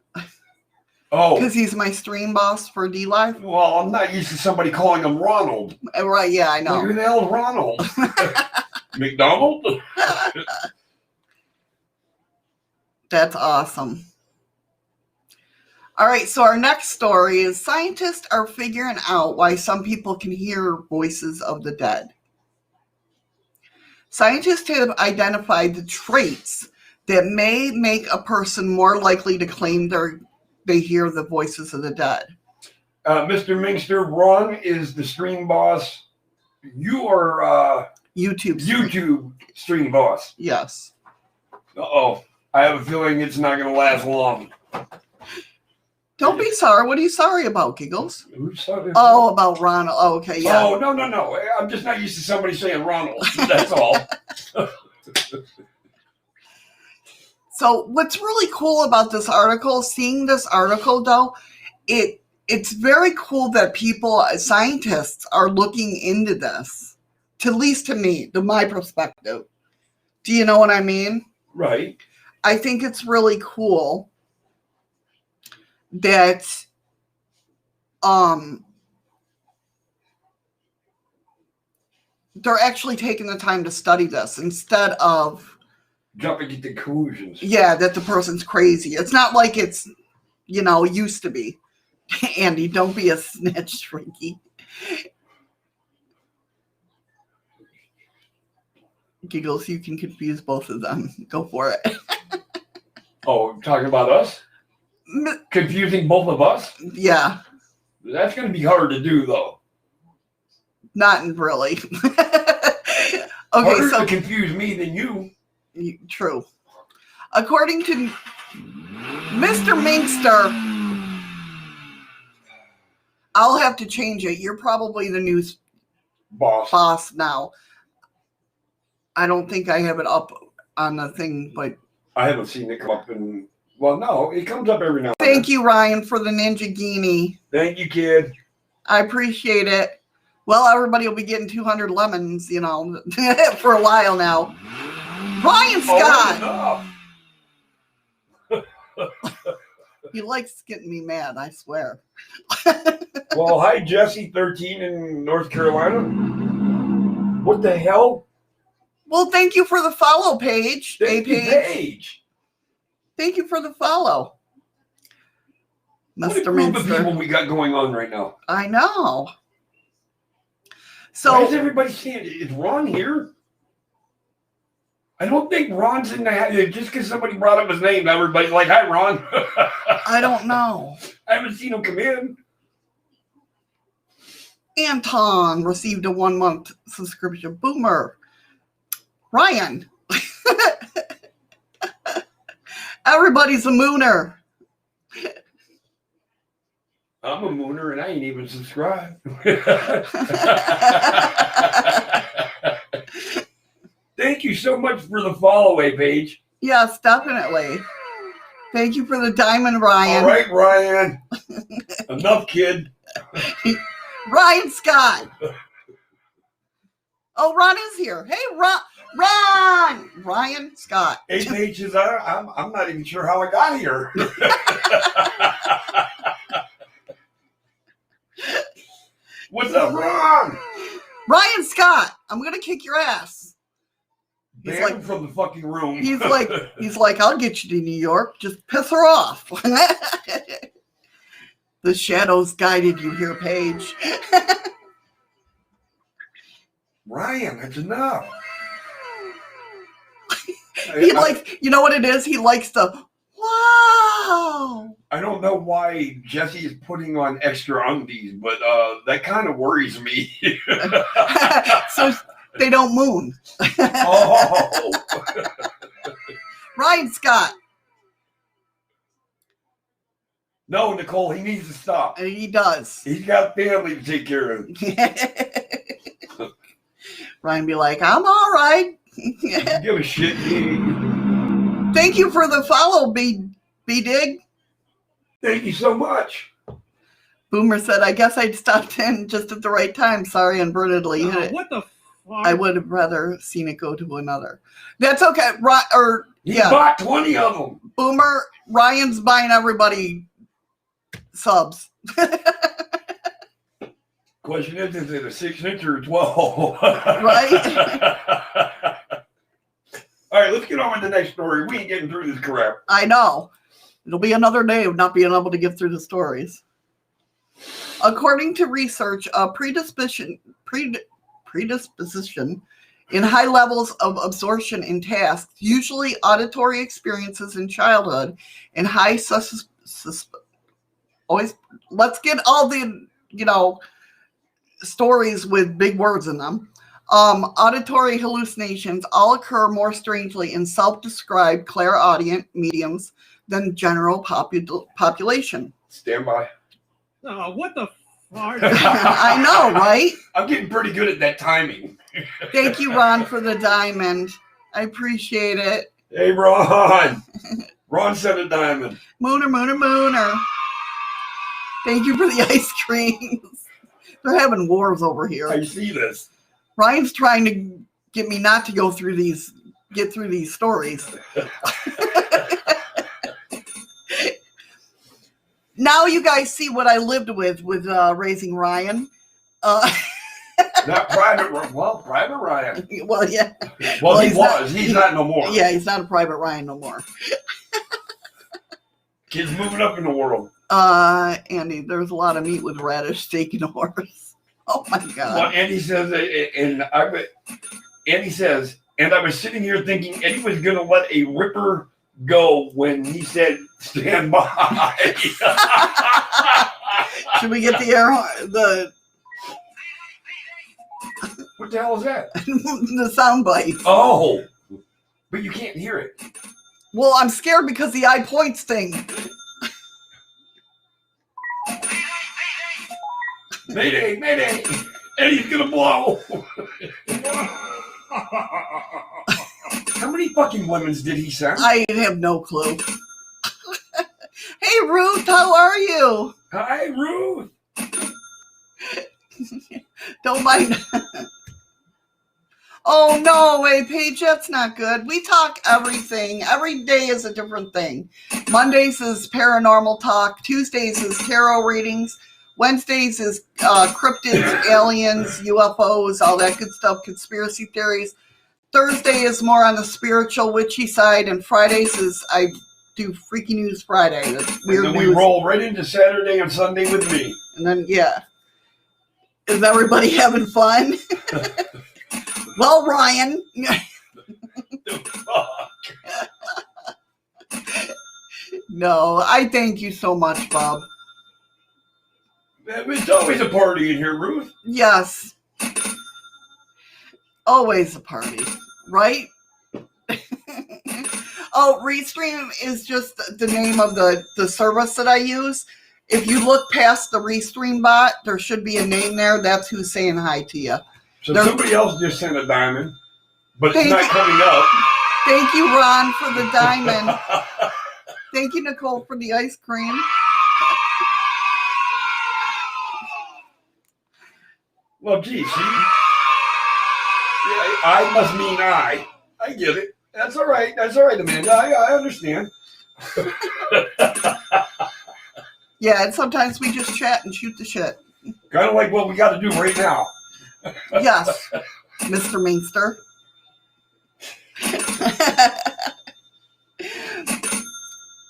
Oh. Because he's my stream boss for D-Live. Well, I'm not used to somebody calling him Ronald. Right, yeah, I know. Like, who the hell is Ronald? McDonald? That's awesome. All right, so our next story is scientists are figuring out why some people can hear voices of the dead. Scientists have identified the traits that may make a person more likely to claim they hear the voices of the dead. Mr. Minkster, Ron is the stream boss. You are YouTube stream boss. Yes. Uh-oh. I have a feeling it's not going to last long. Don't be sorry. What are you sorry about, Giggles? Who's sorry? Oh, about Ronald. Oh, okay, yeah. Oh, no. I'm just not used to somebody saying Ronald. That's all. So what's really cool about this article, seeing this article though, it's very cool that scientists are looking into this, at least to me, to my perspective. Do you know what I mean? Right. I think it's really cool that they're actually taking the time to study this instead of jumping to conclusions. Yeah, that the person's crazy. It's not like it's, used to be. Andy, don't be a snitch, Frankie. Giggles, you can confuse both of them. Go for it. Oh, talking about us? Confusing both of us? Yeah. That's going to be hard to do, though. Not really. Okay, harder so to confuse me than you. True. According to Mr. Minkster, I'll have to change it. You're probably the new boss now. I don't think I have it up on the thing, but I haven't seen it come up in. Well, no, it comes up every now and then. Thank you, Ryan, for the Ninja Guinea. Thank you, kid. I appreciate it. Well, everybody will be getting 200 lemons, for a while now. Ryan Scott! He likes getting me mad, I swear. Well, hi, Jesse, 13 in North Carolina. What the hell? Well, thank you for the follow page. Thank you, Paige. Thank you for the follow. What a group of people we got going on right now. I know. So why is everybody saying, is Ron here? I don't think Ron's in the just because somebody brought up his name, everybody's like, hi, Ron. I don't know. I haven't seen him come in. Anton received a 1-month subscription. Boomer. Ryan. Everybody's a mooner. I'm a mooner and I ain't even subscribed. Thank you so much for the follow-away page. Yes, definitely. Thank you for the diamond, Ryan. All right, Ryan. Enough, kid. Ryan Scott. Oh, Ron is here. Hey, Ron! Ryan Scott. 8 pages. I'm not even sure how I got here. What's up, Ron? Ryan Scott. I'm gonna kick your ass. He's Ban him from the fucking room. He's like, I'll get you to New York. Just piss her off. The shadows guided you here, Paige. Ryan, that's enough. He likes, you know what it is? He likes the wow. I don't know why Jesse is putting on extra undies, but that kind of worries me. So they don't moon. Oh. Ryan Scott. No, Nicole, he needs to stop. And he does. He's got family to take care of. Ryan be like, I'm all right. Give a shit. Thank you for the follow, B-Dig. Thank you so much. Boomer said, I guess I'd stopped in just at the right time. Sorry, inadvertently. What the fuck? I would have rather seen it go to another. That's okay. He bought 20 of them. Boomer, Ryan's buying everybody subs. Question is it a 6-inch or a 12? Right? All right, let's get on with the next story. We ain't getting through this crap. I know. It'll be another day of not being able to get through the stories. According to research, a predisposition in high levels of absorption in tasks, usually auditory experiences in childhood, and high always let's get all the stories with big words in them. Auditory hallucinations all occur more strangely in self-described clairaudient mediums than general population. Stand by. Oh, what the fuck? I know, right? I'm getting pretty good at that timing. Thank you, Ron, for the diamond. I appreciate it. Hey, Ron. Ron sent a diamond. Mooner. Thank you for the ice creams. They're having wars over here. I see this. Ryan's trying to get me not to get through these stories. Now you guys see what I lived with raising Ryan. Not private. Well, private Ryan. Well, yeah. Well, he was. He's not no more. Yeah, he's not a private Ryan no more. Kid's moving up in the world. Andy, there's a lot of meat with radish, steak, and horse. Oh my God. Well, Andy says, and I was sitting here thinking Eddie was going to let a ripper go when he said, stand by. Should we get the air the What the hell is that? the sound bite? Oh, but you can't hear it. Well, I'm scared because the eye points thing. Mayday, mayday. Eddie's going to blow. How many fucking lemons did he send? I have no clue. Hey, Ruth, how are you? Hi, Ruth. Don't mind. Oh, no way, Paige, that's not good. We talk everything. Every day is a different thing. Mondays is paranormal talk. Tuesdays is tarot readings. Wednesdays is cryptids, aliens, UFOs, all that good stuff, conspiracy theories. Thursday is more on the spiritual, witchy side. And Fridays is I do Freaky News Friday. That's weird and then news. we roll right into Saturday and Sunday with me. And then, yeah. Is everybody having fun? Well, Ryan. No, I thank you so much, Bob. It's always a party in here, Ruth. Yes. Always a party, right? Oh, Restream is just the name of the service that I use. If you look past the Restream bot, there should be a name there. That's who's saying hi to you. So somebody else just sent a diamond, but it's not coming up. Thank you, Ron, for the diamond. Thank you, Nicole, for the ice cream. Well, gee, see? Yeah, I must mean I. I get it. That's all right. That's all right, Amanda. I understand. Yeah, and sometimes we just chat and shoot the shit. Kind of like what we got to do right now. Yes, Mr. Mainster.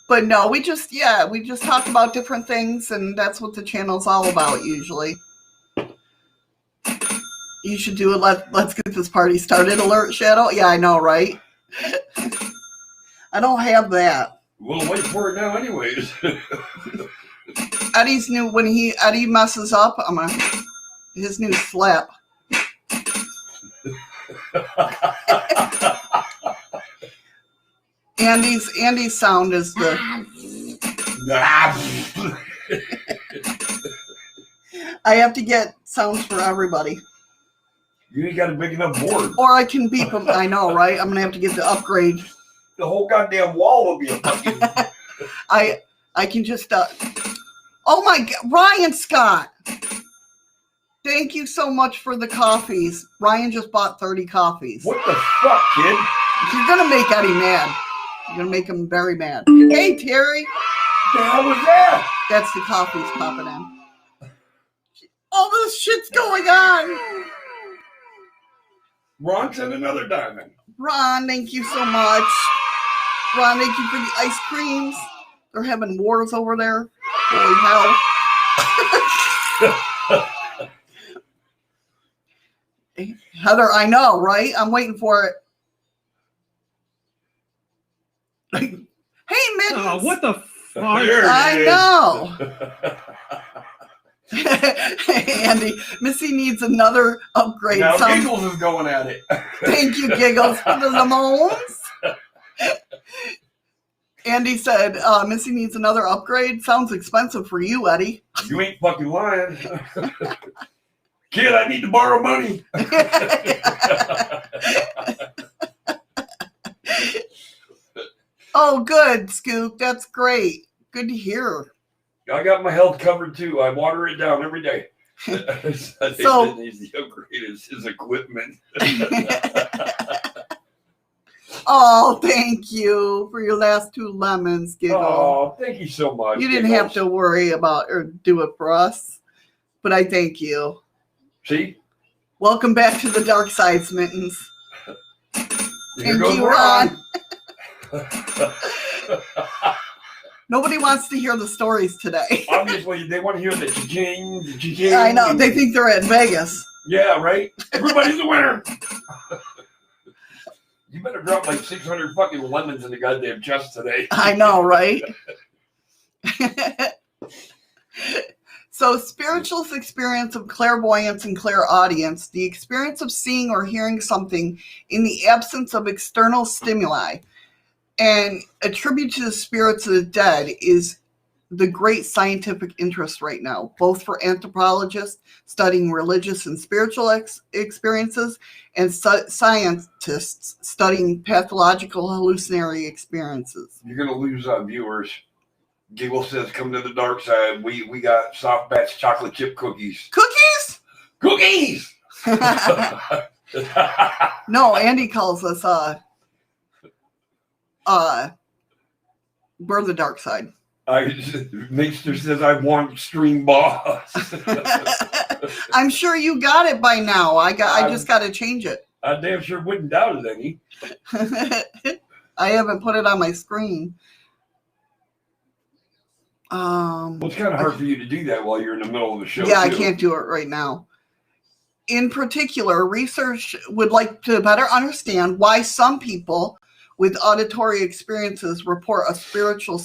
But no, we just talk about different things, and that's what the channel's all about usually. You should do it. Let's get this party started. Alert Shadow. Yeah, I know, right? I don't have that. We'll wait for it now, anyways. Eddie's new when Eddie messes up. His new slap. Andy's sound is the. I have to get sounds for everybody. You ain't got a big enough board. Or I can beep them. I know, right? I'm gonna have to get the upgrade. The whole goddamn wall will be a fucking. I can just. Oh my God, Ryan Scott! Thank you so much for the coffees. Ryan just bought 30 coffees. What the fuck, kid? You're gonna make Eddie mad. You're gonna make him very mad. Hey, Terry. What the hell was that? That's the coffees popping in. All this shit's going on. Ron sent another diamond. Ron, thank you so much. Ron, thank you for the ice creams. They're having wars over there. Holy hell. Heather, I know, right? I'm waiting for it. Hey, Mittens. Oh, what the fuck? I know. Andy, Missy needs another upgrade. Now Giggles is going at it. Thank you, Giggles, for the lemons. Andy said, Missy needs another upgrade. Sounds expensive for you, Eddie. You ain't fucking lying. Kid, I need to borrow money. Oh, good, Scoop. That's great. Good to hear. I got my health covered too. I water it down every day. I think that needs to upgrade his equipment. Oh, thank you for your last 2 lemons, Giggle. Oh, thank you so much. You didn't have to worry about or do it for us, but I thank you. See? Welcome back to the dark side, Mittens. Here Thank goes you, Ron. Nobody wants to hear the stories today. Obviously, they want to hear the cha-ching, the cha-ching. I know. They think they're in Vegas. Yeah, right? Everybody's a winner. You better drop like 600 fucking lemons in the goddamn chest today. I know, right? So, spiritual's experience of clairvoyance and clairaudience, the experience of seeing or hearing something in the absence of external stimuli, and attributed to the spirits of the dead, is the great scientific interest right now, both for anthropologists studying religious and spiritual experiences and scientists studying pathological hallucinatory experiences. You're going to lose viewers. Giggle says, come to the dark side. We got soft batch chocolate chip cookies. Cookies? Cookies! No, Andy calls us we're the dark side. Maester says I want stream boss. I'm sure you got it by now. I just got to change it. I damn sure wouldn't doubt it any. I haven't put it on my screen. Well, it's kind of hard for you to do that while you're in the middle of the show. Yeah, too. I can't do it right now. In particular, research would like to better understand why some people with auditory experiences report a spiritual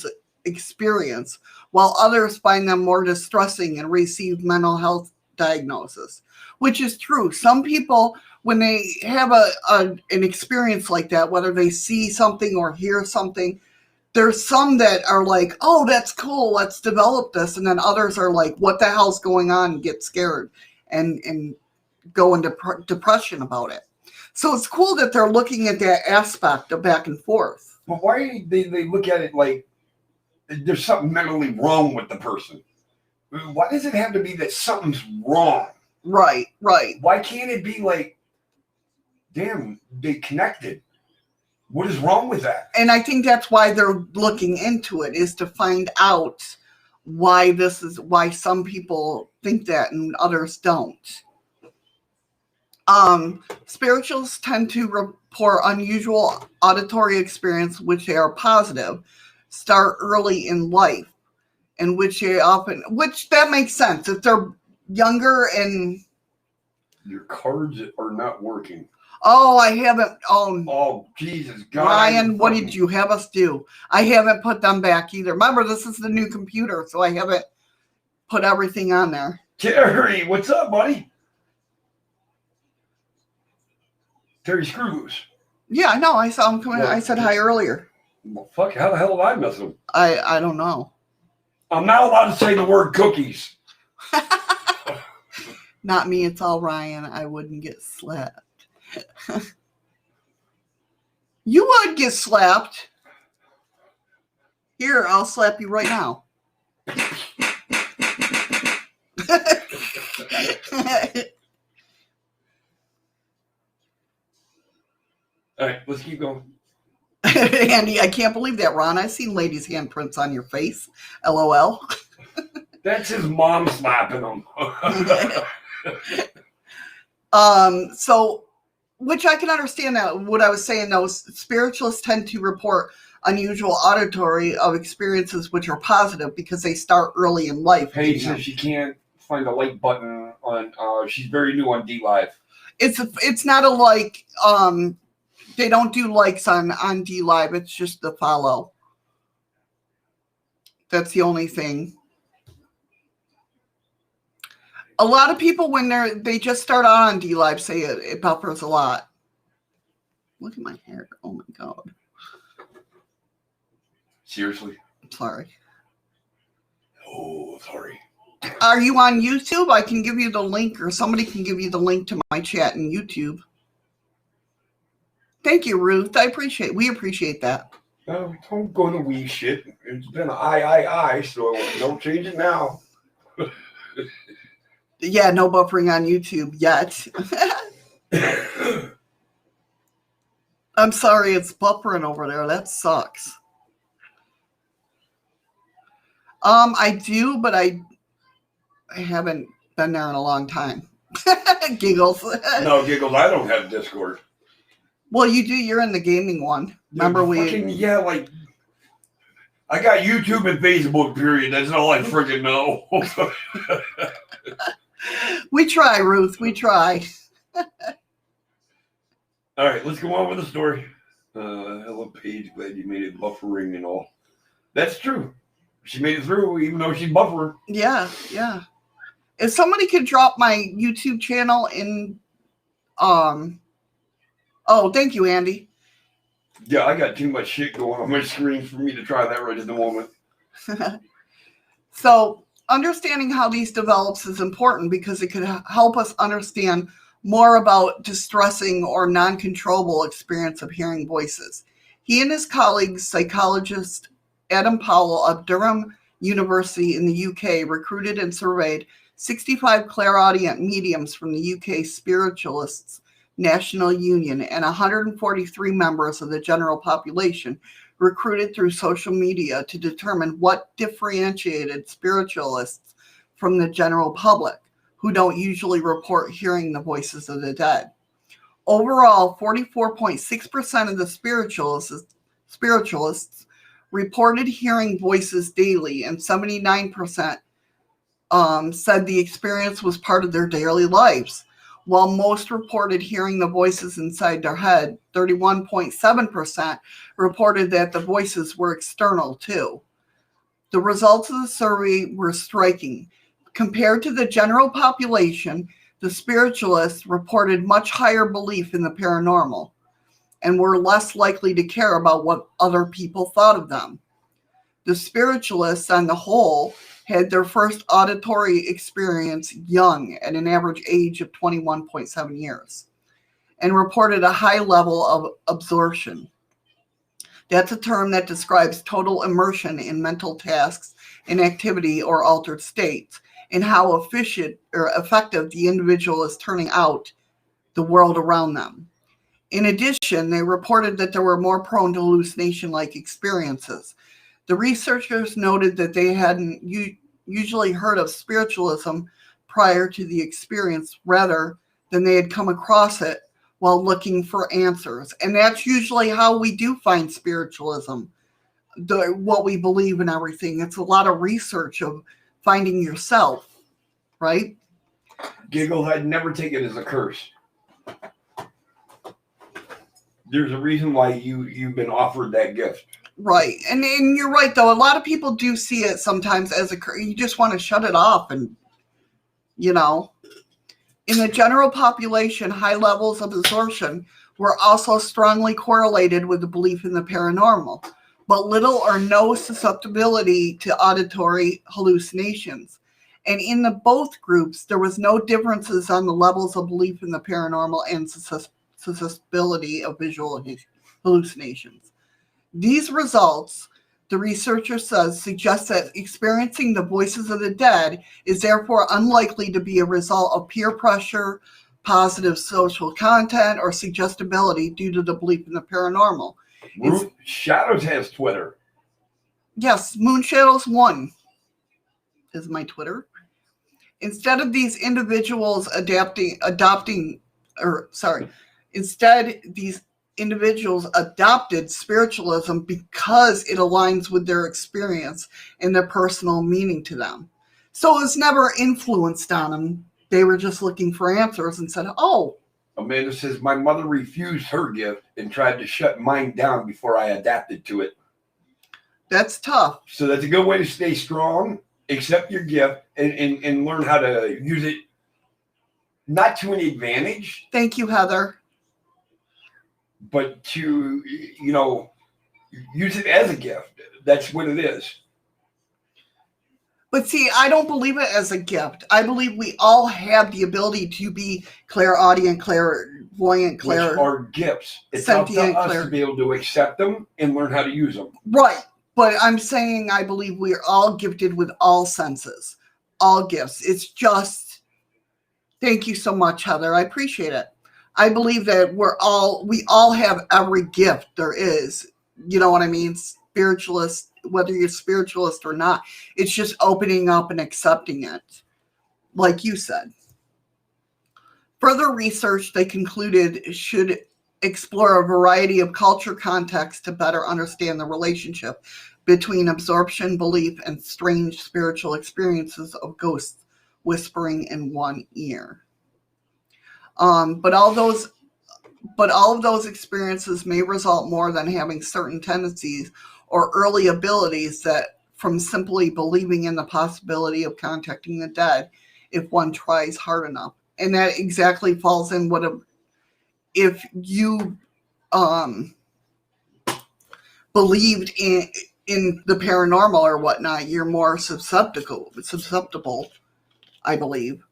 experience, while others find them more distressing and receive mental health diagnosis, which is true. Some people, when they have an experience like that, whether they see something or hear something, there's some that are like, oh, that's cool, let's develop this. And then others are like, what the hell's going on? And get scared and go into depression about it. So it's cool that they're looking at that aspect of back and forth. But why they look at it like there's something mentally wrong with the person? Why does it have to be that something's wrong? Right. Why can't it be like, damn, they connected? What is wrong with that? And I think that's why they're looking into it, is to find out why some people think that and others don't. Spiritualists tend to report unusual auditory experience, which they are positive, start early in life, and which that makes sense. If they're younger and... Your cards are not working. Oh, I haven't. Oh, Jesus God. Ryan, what did you have us do? I haven't put them back either. Remember, this is the new computer, so I haven't put everything on there. Terry, what's up, buddy? Terry Screwloose. Yeah, I know. I saw him coming. Well, I said hi earlier. Well, fuck, how the hell did I miss him? I don't know. I'm not allowed to say the word cookies. Not me. It's all Ryan. I wouldn't get slapped. You would get slapped. Here, I'll slap you right now. All right, let's keep going. Andy, I can't believe that, Ron. I've seen ladies' handprints on your face. LOL. That's his mom slapping him. So, which I can understand that. What I was saying, though, spiritualists tend to report unusual auditory of experiences which are positive because they start early in life. Paige says she can't find the like button on. She's very new on D Live. It's not a like. They don't do likes on D Live. It's just the follow. That's the only thing. A lot of people, when they just start out on D Live, say it buffers a lot. Look at my hair. Oh my God. Seriously? Sorry. Oh, sorry. Are you on YouTube? I can give you the link, or somebody can give you the link to my chat in YouTube. Thank you, Ruth. We appreciate that. No, don't go to we shit. It's been I, so don't change it now. Yeah, no buffering on YouTube yet. I'm sorry, it's buffering over there. That sucks. I do, but I haven't been there in a long time. Giggles. No, Giggles, I don't have Discord. Well, you do. You're in the gaming one. Remember Yeah, like, I got YouTube and Facebook, period. That's all I freaking know. We try, Ruth. We try. All right, let's go on with the story. Hello, Paige. Glad you made it buffering and all. That's true. She made it through, even though she's buffering. Yeah. If somebody could drop my YouTube channel in, oh, thank you, Andy. Yeah, I got too much shit going on my screen for me to try that right at the moment. So, understanding how these develops is important because it could help us understand more about distressing or non-controllable experience of hearing voices. He and his colleagues, psychologist Adam Powell of Durham University in the UK, recruited and surveyed 65 clairaudient mediums from the UK Spiritualists National Union and 143 members of the general population recruited through social media to determine what differentiated spiritualists from the general public, who don't usually report hearing the voices of the dead. Overall, 44.6% of the spiritualists reported hearing voices daily, and 79% said the experience was part of their daily lives. While most reported hearing the voices inside their head, 31.7% reported that the voices were external too. The results of the survey were striking. Compared to the general population, the spiritualists reported much higher belief in the paranormal and were less likely to care about what other people thought of them. The spiritualists, on the whole, had their first auditory experience young, at an average age of 21.7 years, and reported a high level of absorption. That's a term that describes total immersion in mental tasks, in activity, or altered states, and how efficient or effective the individual is turning out the world around them. In addition, they reported that they were more prone to hallucination-like experiences. The researchers noted that they hadn't usually heard of spiritualism prior to the experience, rather than they had come across it while looking for answers. And that's usually how we do find spiritualism, what we believe in everything. It's a lot of research of finding yourself, right? Giggles, I'd never take it as a curse. There's a reason why you've been offered that gift. Right. And you're right, though. A lot of people do see it sometimes as a curse. You just want to shut it off and, you know. In the general population, high levels of absorption were also strongly correlated with the belief in the paranormal, but little or no susceptibility to auditory hallucinations. And in the both groups, there was no differences on the levels of belief in the paranormal and susceptibility of visual hallucinations. These results, the researcher says, suggest that experiencing the voices of the dead is therefore unlikely to be a result of peer pressure, positive social content, or suggestibility due to the belief in the paranormal. Shadows has Twitter. Yes, Moon Shadows 1 is my Twitter. Instead of these individuals these individuals adopted spiritualism because it aligns with their experience and their personal meaning to them. So it was never influenced on them. They were just looking for answers and said, oh. Amanda says, my mother refused her gift and tried to shut mine down before I adapted to it. That's tough. So that's a good way to stay strong. Accept your gift and learn how to use it, not to an advantage. Thank you, Heather. But to, use it as a gift. That's what it is. But see, I don't believe it as a gift. I believe we all have the ability to be clairaudient, clairvoyant, Which are gifts. It's up to us to be able to accept them and learn how to use them. Right. But I'm saying I believe we're all gifted with all senses, all gifts. It's just, thank you so much, Heather. I appreciate it. I believe that we all have every gift there is. You know what I mean? Spiritualist, whether you're spiritualist or not, it's just opening up and accepting it, like you said. Further research, they concluded, should explore a variety of culture contexts to better understand the relationship between absorption, belief, and strange spiritual experiences of ghosts whispering in one ear. But all of those experiences may result more than having certain tendencies or early abilities that from simply believing in the possibility of contacting the dead if one tries hard enough. And that exactly falls in if you believed in the paranormal or whatnot, you're more susceptible, I believe.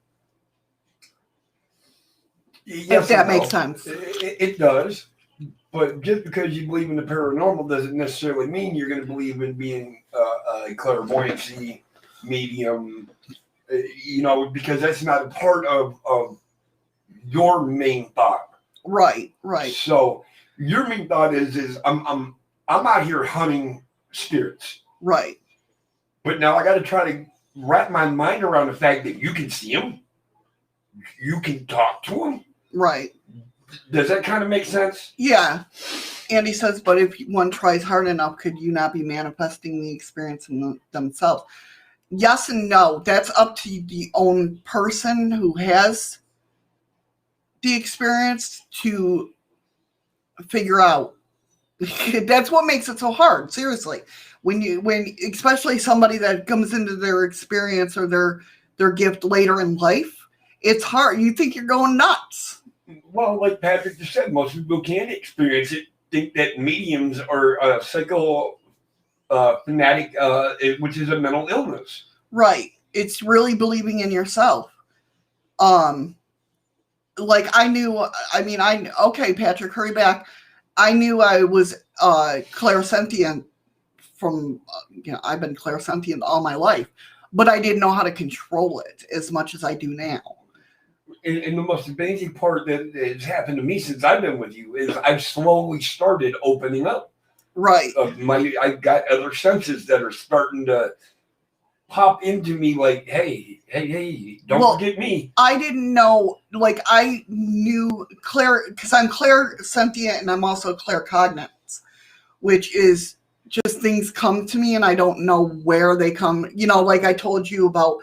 Yes, if that makes sense. It does. But just because you believe in the paranormal doesn't necessarily mean you're going to believe in being a clairvoyancy medium, because that's not a part of your main thought. Right. So your main thought is I'm out here hunting spirits. Right. But now I got to try to wrap my mind around the fact that you can see them. You can talk to them. Right. Does that kind of make sense? Yeah. Andy says, but if one tries hard enough, could you not be manifesting the experience in themselves? Yes and no. That's up to the own person who has the experience to figure out. That's what makes it so hard. Seriously. When especially somebody that comes into their experience or their gift later in life, it's hard. You think you're going nuts. Well, like Patrick just said, most people can't experience it. Think that mediums or psychical fanatic, which is a mental illness. Right. It's really believing in yourself. Like okay, Patrick, hurry back. I knew I was clairsentient from, I've been clairsentient all my life, but I didn't know how to control it as much as I do now. And the most amazing part that has happened to me since I've been with you is I've slowly started opening up. Right. I've got other senses that are starting to pop into me like, hey, don't forget me. I didn't know, like, I knew because I'm clairsentient and I'm also claircognate, which is just things come to me and I don't know where they come. Like I told you about,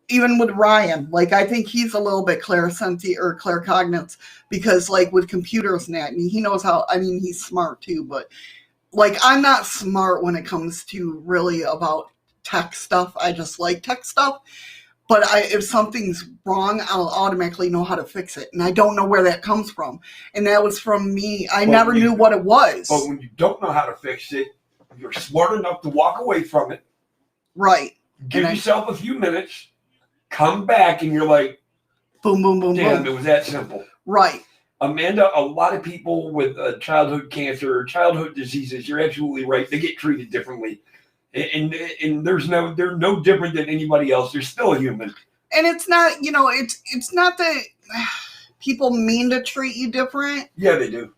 even with Ryan, like I think he's a little bit clairsentient or claircognate because like with computers and that, and he knows how, he's smart too, but like I'm not smart when it comes to really about tech stuff. I just like tech stuff. But if something's wrong, I'll automatically know how to fix it. And I don't know where that comes from. And that was from me. I never knew what it was. But when you don't know how to fix it, you're smart enough to walk away from it. Right. Give yourself a few minutes, come back, and you're like, boom, boom, boom, damn, boom. it was that simple. Right. Amanda, a lot of people with childhood cancer or childhood diseases, you're absolutely right. They get treated differently. And they're no different than anybody else. They're still human. And it's not, it's not that people mean to treat you different. Yeah, they do.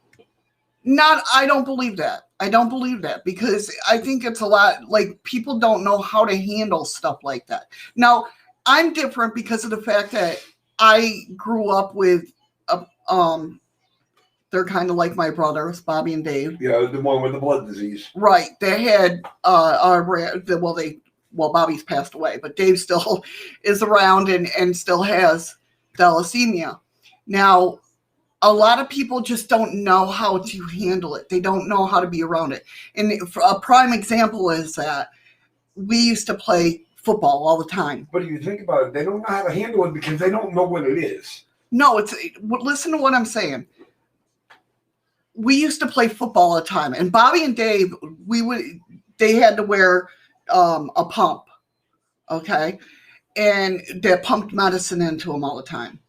I don't believe that. I don't believe that because I think it's a lot like people don't know how to handle stuff like that. Now, I'm different because of the fact that I grew up with they're kind of like my brothers, Bobby and Dave. Yeah, the one with the blood disease. Right. They had Bobby's passed away, but Dave still is around and still has thalassemia. Now, a lot of people just don't know how to handle it. They don't know how to be around it. And a prime example is that we used to play football all the time. But if you think about it, they don't know how to handle it because they don't know what it is. No, listen to what I'm saying. We used to play football all the time, and Bobby and Dave, they had to wear a pump, okay, and they pumped medicine into them all the time.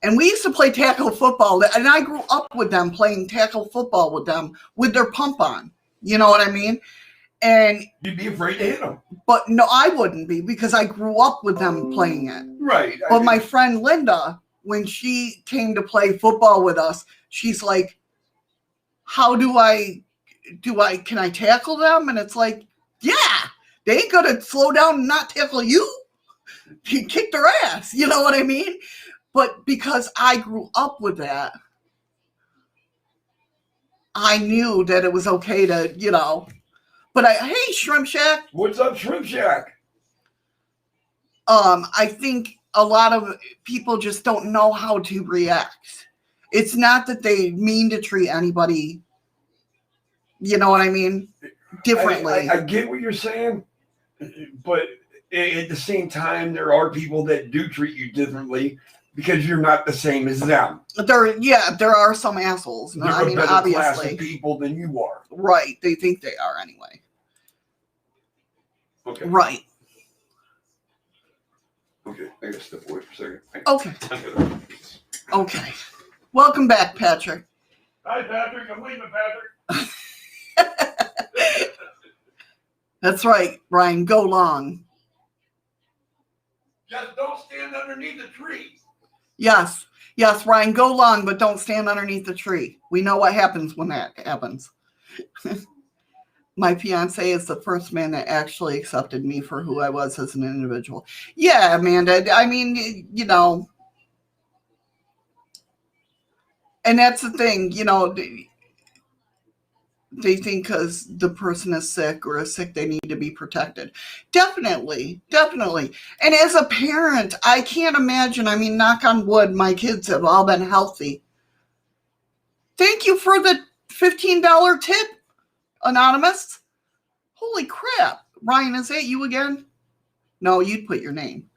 And we used to play tackle football, and I grew up with them playing tackle football with them with their pump on. You know what I mean? And you'd be afraid to hit them. But no, I wouldn't be because I grew up with them playing it. Right. But my friend Linda, when she came to play football with us, she's like, how can I tackle them? And it's like, yeah, they ain't gonna slow down and not tackle you. You kick their ass, you know what I mean? But because I grew up with that, I knew that it was okay to, but hey, Shrimp Shack. What's up, Shrimp Shack? I think a lot of people just don't know how to react. It's not that they mean to treat anybody, you know what I mean, differently. I get what you're saying, but at the same time, there are people that do treat you differently because you're not the same as them. There are some assholes. They're a better obviously, class of people than you are. Right. They think they are anyway. Okay. Right. Okay, I gotta step away for a second. Okay. Okay. Welcome back, Patrick. Hi, Patrick. I'm leaving, Patrick. That's right, Brian. Go long. Just don't stand underneath the tree. Yes, Ryan. Go long, but don't stand underneath the tree. We know what happens when that happens. My fiance is the first man that actually accepted me for who I was as an individual. Yeah, Amanda. I mean, and that's the thing, they think because the person is sick or is sick, they need to be protected. Definitely. And as a parent, I can't imagine, knock on wood, my kids have all been healthy. Thank you for the $15 tip, Anonymous. Holy crap. Ryan, is that you again? No, you'd put your name.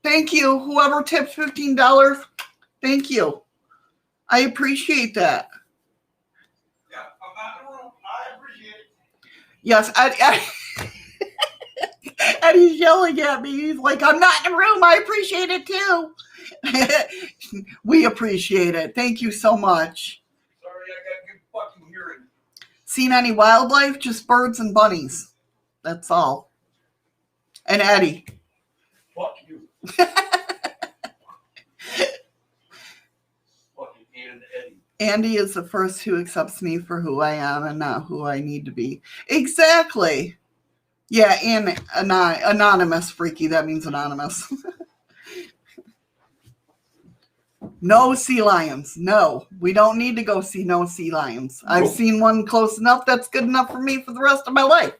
Thank you. Whoever tipped $15, thank you. I appreciate that. Yeah, I'm not in the room. I appreciate it. Yes, and he's yelling at me. He's like, I'm not in the room. I appreciate it too. We appreciate it. Thank you so much. Sorry, I got good fucking hearing. Seen any wildlife? Just birds and bunnies. That's all. And Eddie. Fuck you. Fucking Eddie. Andy is the first who accepts me for who I am and not who I need to be. Exactly. Yeah, and anonymous, freaky. That means anonymous. No sea lions. No, we don't need to go see no sea lions. I've seen one close enough. That's good enough for me for the rest of my life.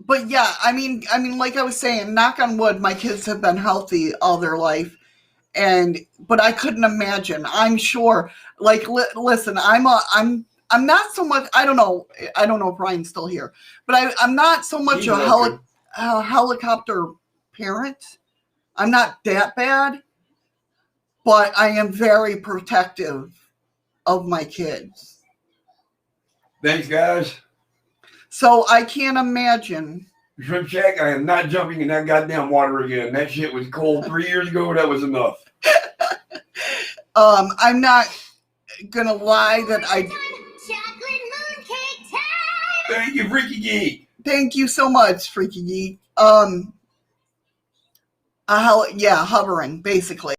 But yeah, I mean, like I was saying, knock on wood, my kids have been healthy all their life. But I couldn't imagine. I'm sure. Like, listen, I'm not so much. I don't know if Ryan's still here, but I'm not so much a helicopter parent. I'm not that bad, but I am very protective of my kids. Thanks, guys. So I can't imagine. Shrimp Shack, I am not jumping in that goddamn water again. That shit was cold 3 years ago. That was enough. I'm not gonna lie that Chocolate mooncake time! Thank you, Freaky Geek. Thank you so much, Freaky Geek. Hovering, basically.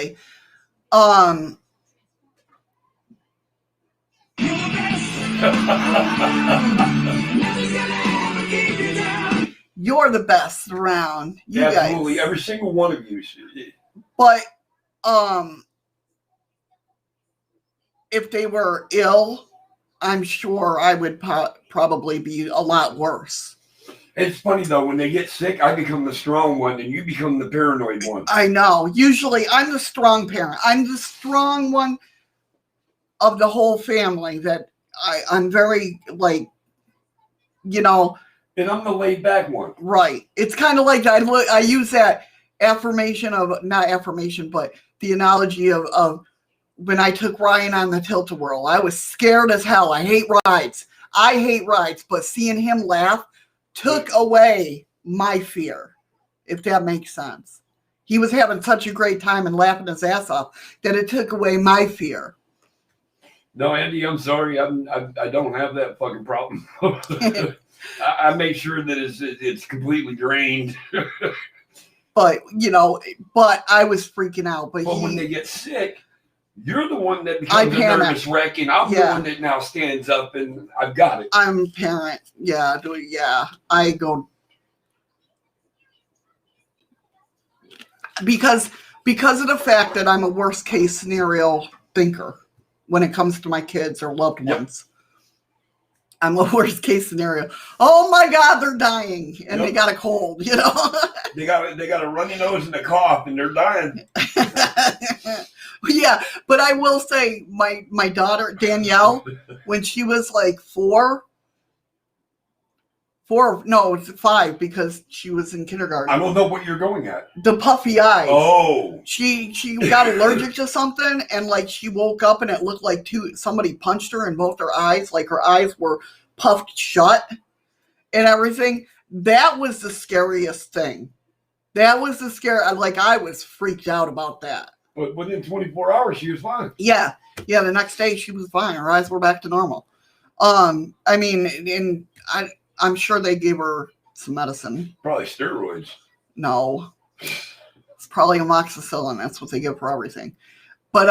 You're the best around. You Absolutely, guys. every single one of you. But if they were ill, I'm sure I would probably be a lot worse. It's funny though, when they get sick, I become the strong one and you become the paranoid one. I know. Usually I'm the strong parent. I'm the strong one of the whole family that I'm very, like, you know. And I'm the laid back one. Right. It's kind of like I use that affirmation of, not affirmation, but the analogy of when I took Ryan on the tilt-a-whirl. I was scared as hell. I hate rides. But seeing him laugh took away my fear, if that makes sense. He was having such a great time and laughing his ass off that it took away my fear. No, Andy, I'm sorry. I don't have that fucking problem. I make sure that it's completely drained. But I was freaking out. But when they get sick, you're the one that becomes a nervous wreck, and I'm the one that now stands up, and I've got it. I'm a parent. Yeah. I go because of the fact that I'm a worst case scenario thinker when it comes to my kids or loved ones. I'm a worst case scenario. Oh my God, they're dying and they got a cold, you know. They got a runny nose and a cough and they're dying. Yeah, but I will say my daughter Danielle, when she was like 5 because she was in kindergarten. I don't know what you're going at. The puffy eyes. Oh. She got allergic to something and like she woke up and it looked like somebody punched her in both her eyes. Like her eyes were puffed shut and everything. That was the scariest thing. That was the I was freaked out about that. But within 24 hours, she was fine. Yeah. The next day she was fine. Her eyes were back to normal. I'm sure they gave her some medicine. Probably steroids. No. It's probably amoxicillin. That's what they give for everything. But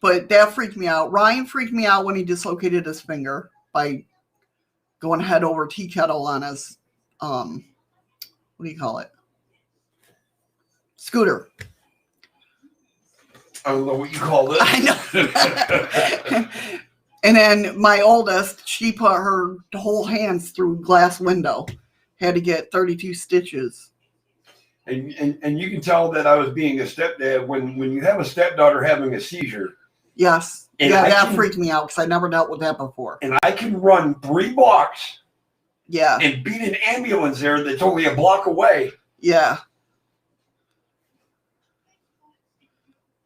but that freaked me out. Ryan freaked me out when he dislocated his finger by going head over tea kettle on his what do you call it? Scooter. I don't know what you call it. I know. And then my oldest, she put her whole hands through glass window. Had to get 32 stitches. And you can tell that I was being a stepdad when you have a stepdaughter having a seizure. Yes. That freaked me out because I never dealt with that before. And I can run 3 blocks. Yeah. And beat an ambulance there that's only a block away. Yeah.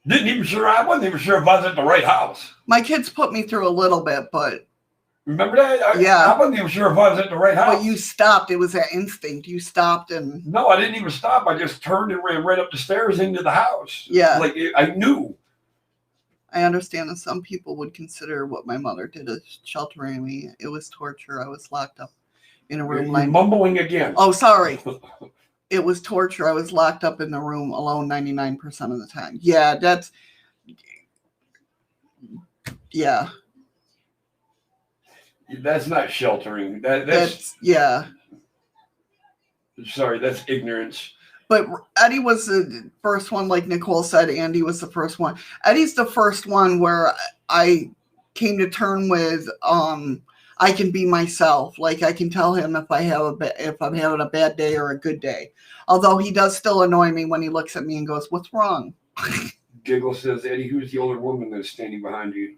I wasn't even sure if I was at the right house. My kids put me through a little bit, but Remember that? Yeah. I wasn't even sure if I was at the right house. but you stopped. It was that instinct. You stopped and No, I didn't even stop. I just turned and ran right up the stairs into the house. Yeah. Like I knew. I understand that some people would consider what my mother did as sheltering me. It was torture. I was locked up in a room. You're mumbling again. Oh, sorry. It was torture. I was locked up in the room alone 99% of the time. Yeah, yeah. That's not sheltering. That's yeah. Sorry, that's ignorance. But Eddie was the first one, like Nicole said. Andy was the first one. Eddie's the first one where I came to term with. I can be myself. Like I can tell him if I'm having a bad day or a good day. Although he does still annoy me when he looks at me and goes, "What's wrong?" Giggle says, Eddie, who's the older woman that's standing behind you?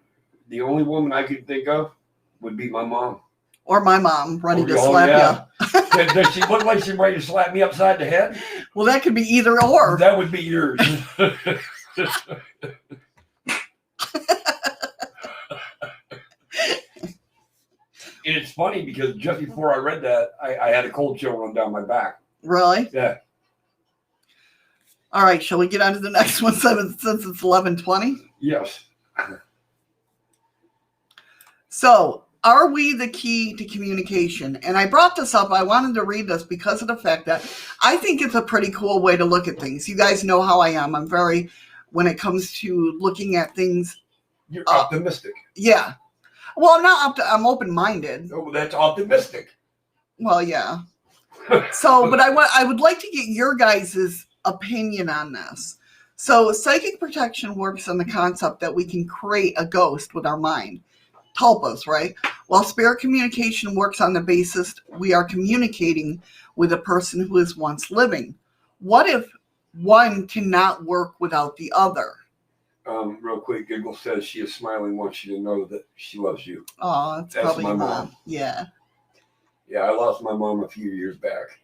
The only woman I could think of would be my mom. Or my mom, ready to slap you. Does she look like she's ready to slap me upside the head? Well, that could be either or. That would be yours. And it's funny because just before I read that, I had a cold chill run down my back. Really? Yeah. All right, shall we get on to the next one since it's 11:20? Yes. So, are we the key to communication? And I brought this up. I wanted to read this because of the fact that I think it's a pretty cool way to look at things. You guys know how I am. I'm very, when it comes to looking at things. You're optimistic. Yeah. Well, I'm not I'm open-minded. Oh, that's optimistic. Well, yeah. So, but I would like to get your guys' opinion on this. So, psychic protection works on the concept that we can create a ghost with our mind. Tulpas, right? While spirit communication works on the basis we are communicating with a person who is once living. What if one cannot work without the other? Real quick, Giggle says she is smiling, wants you to know that she loves you. Oh, that's probably my your mom. mom. Yeah. Yeah, I lost my mom a few years back.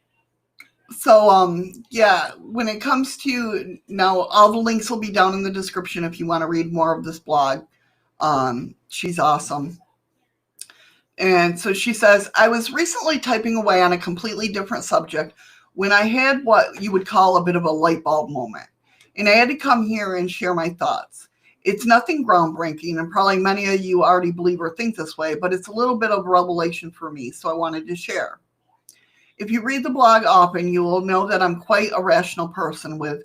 So, yeah, when it comes to, now all the links will be down in the description if you want to read more of this blog. She's awesome. And so she says, I was recently typing away on a completely different subject when I had what you would call a bit of a light bulb moment. And I had to come here and share my thoughts. It's nothing groundbreaking, and probably many of you already believe or think this way, but it's a little bit of revelation for me, so I wanted to share. If you read the blog often, you will know that I'm quite a rational person with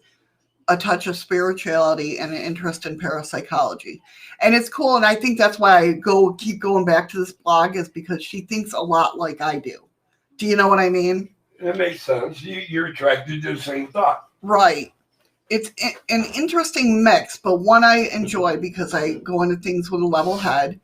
a touch of spirituality and an interest in parapsychology. And it's cool, and I think that's why I keep going back to this blog, is because she thinks a lot like I do. Do you know what I mean? It makes sense. You're attracted to the same thought. Right. It's an interesting mix, but one I enjoy because I go into things with a level head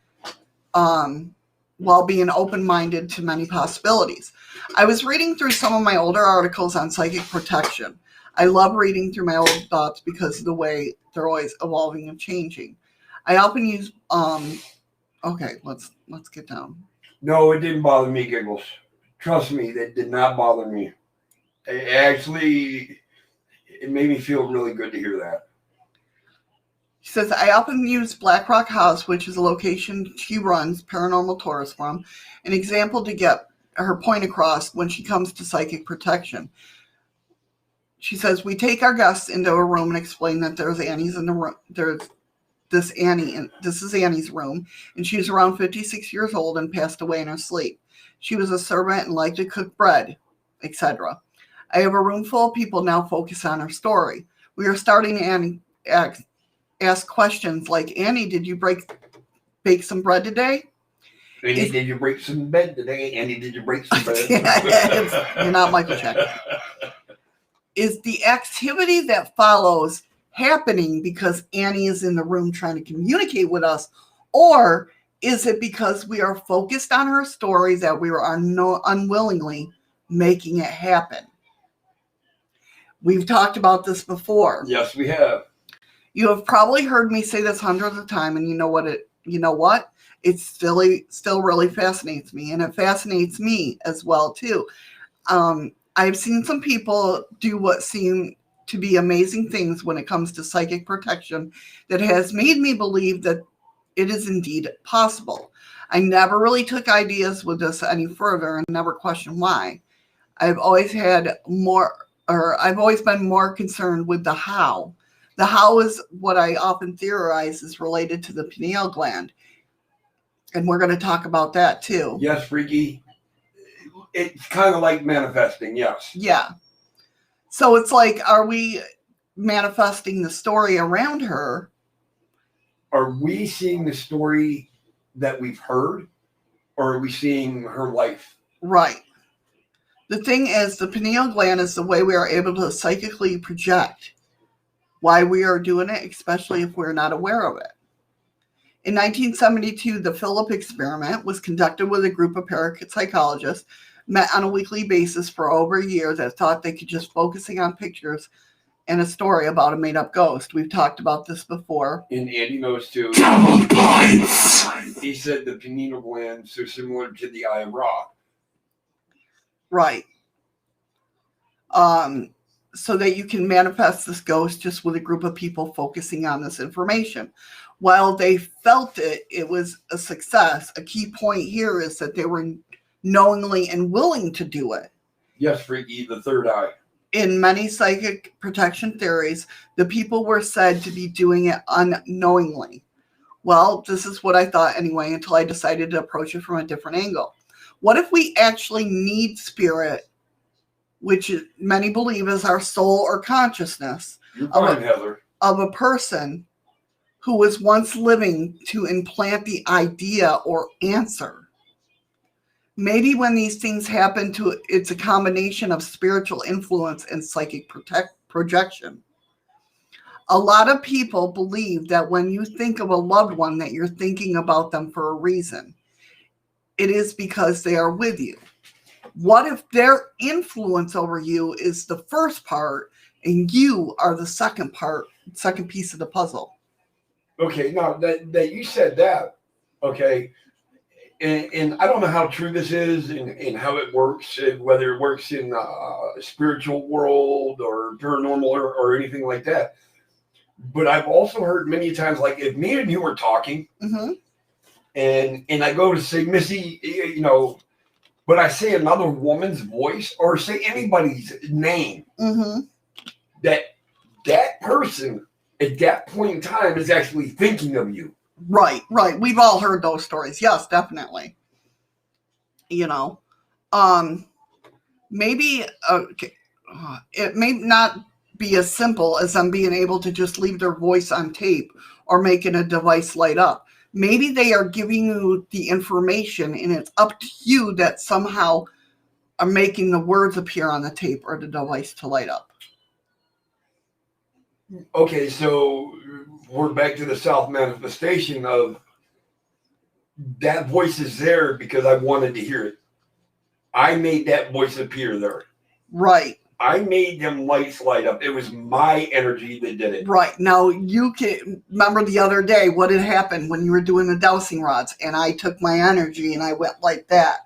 while being open-minded to many possibilities. I was reading through some of my older articles on psychic protection. I love reading through my old thoughts because of the way they're always evolving and changing. I often use okay, let's get down. No, it didn't bother me, Giggles. Trust me, that did not bother me. It made me feel really good to hear that. She says, I often use Black Rock House, which is a location she runs paranormal tours from, an example to get her point across when she comes to psychic protection. She says, we take our guests into a room and explain that there's Annie's in the room. This is Annie's room, and she was around 56 years old and passed away in her sleep. She was a servant and liked to cook bread, etc. I have a room full of people now focus on her story. We are starting to ask questions like, Annie, did you bake some bread today? Annie, did you break some bed today? Annie, did you break some bread? You're not Michael Jackson. Is the activity that follows happening because Annie is in the room trying to communicate with us, or is it because we are focused on her story that we are unwillingly making it happen? We've talked about this before. Yes, we have. You have probably heard me say this hundreds of times, and you know what? It still really fascinates me, and it fascinates me as well too. I've seen some people do what seem to be amazing things when it comes to psychic protection that has made me believe that it is indeed possible. I never really took ideas with this any further and never questioned why. I've always been more concerned with the how. The how is what I often theorize is related to the pineal gland. And we're going to talk about that too. Yes, Freaky. It's kind of like manifesting, yes. Yeah. So it's like, are we manifesting the story around her? Are we seeing the story that we've heard? Or are we seeing her life? Right. The thing is, the pineal gland is the way we are able to psychically project why we are doing it, especially if we're not aware of it. In 1972, the Philip experiment was conducted with a group of parapsychologists met on a weekly basis for over a year that thought they could just focusing on pictures and a story about a made-up ghost. We've talked about this before. And Andy knows too. He said the pineal gland so similar to the eye of Ra. Right. So that you can manifest this ghost just with a group of people focusing on this information. While they felt it was a success. A key point here is that they were knowingly and willing to do it. Yes, Freaky, the third eye. In many psychic protection theories, the people were said to be doing it unknowingly. Well, this is what I thought anyway, until I decided to approach it from a different angle. What if we actually need spirit, which many believe is our soul or consciousness, You're fine, Heather. of a person who was once living to implant the idea or answer? Maybe when these things happen, it's a combination of spiritual influence and psychic projection. A lot of people believe that when you think of a loved one, that you're thinking about them for a reason. It is because they are with you. What if their influence over you is the first part and you are the second piece of the puzzle? Okay, now that you said that, okay, and I don't know how true this is and how it works, whether it works in spiritual world or paranormal or anything like that. But I've also heard many times, like if me and you were talking, Mm-hmm. and I go to say, Missy, but I say another woman's voice or say anybody's name, Mm-hmm. that person at that point in time is actually thinking of you. Right. We've all heard those stories. Yes, definitely. Maybe it may not be as simple as them being able to just leave their voice on tape or making a device light up. Maybe they are giving you the information and it's up to you that somehow are making the words appear on the tape or the device to light up. Okay, so we're back to the self manifestation of that voice is there because I wanted to hear it. I made that voice appear there. Right. I made them lights light up. It was my energy that did it. Right. Now, you can remember the other day what had happened when you were doing the dowsing rods, and I took my energy and I went like that.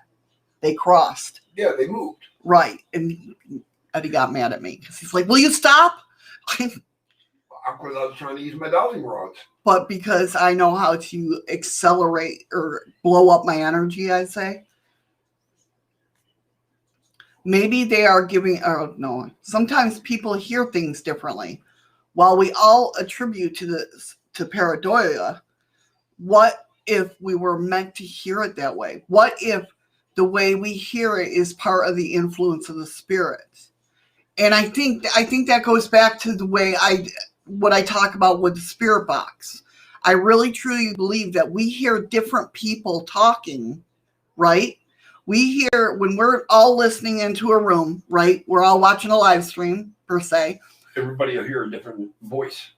They crossed. Yeah, they moved. Right. And Eddie got mad at me because he's like, will you stop? Because I was trying to use my dowsing rods. But because I know how to accelerate or blow up my energy, I'd say. Maybe they are giving, oh no, sometimes people hear things differently. While we all attribute to pareidolia, what if we were meant to hear it that way? What if the way we hear it is part of the influence of the spirit? And I think that goes back to the way what I talk about with the spirit box. I really truly believe that we hear different people talking, right? We hear when we're all listening into a room, right? We're all watching a live stream per se. Everybody will hear a different voice.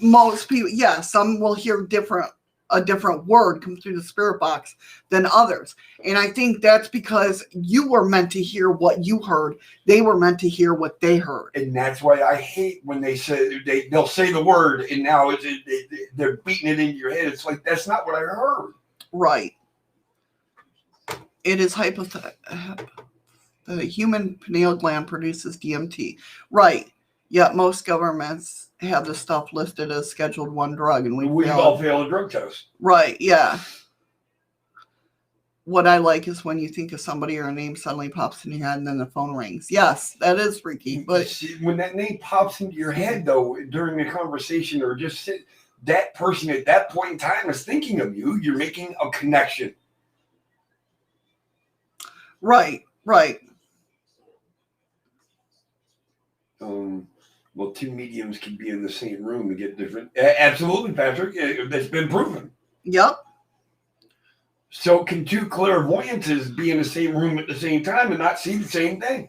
Most people, yeah, some will hear a different word come through the spirit box than others. And I think that's because you were meant to hear what you heard. They were meant to hear what they heard. And that's why I hate when they say they'll say the word and now they're beating it into your head. It's like, that's not what I heard. Right. It is hypothetical. The human pineal gland produces DMT. Right. Yet most governments have the stuff listed as Scheduled 1 drug, and We all fail a drug test. Right, yeah. What I like is when you think of somebody or a name suddenly pops in your head and then the phone rings. Yes, that is freaky. But See, when that name pops into your head, though, during a conversation or just that person at that point in time is thinking of you, you're making a connection. Right. Well, two mediums can be in the same room and get different. Absolutely, Patrick. That's been proven. Yep. So can two clairvoyances be in the same room at the same time and not see the same thing?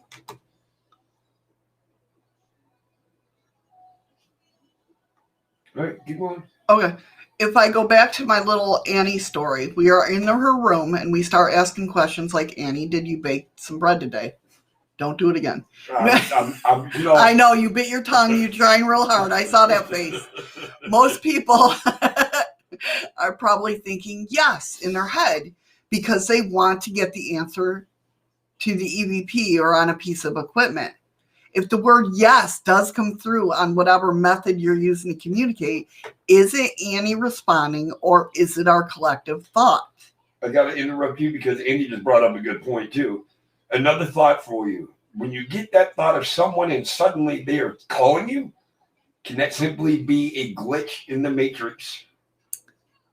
All right, keep going. Okay. If I go back to my little Annie story, we are in her room and we start asking questions like, Annie, did you bake some bread today? Don't do it again. I know, you bit your tongue. You're trying real hard. I saw that face. Most people are probably thinking yes in their head because they want to get the answer to the EVP or on a piece of equipment. If the word yes does come through on whatever method you're using to communicate, is it Annie responding or is it our collective thought? I got to interrupt you because Andy just brought up a good point too. Another thought for you. When you get that thought of someone and suddenly they are calling you, can that simply be a glitch in the matrix?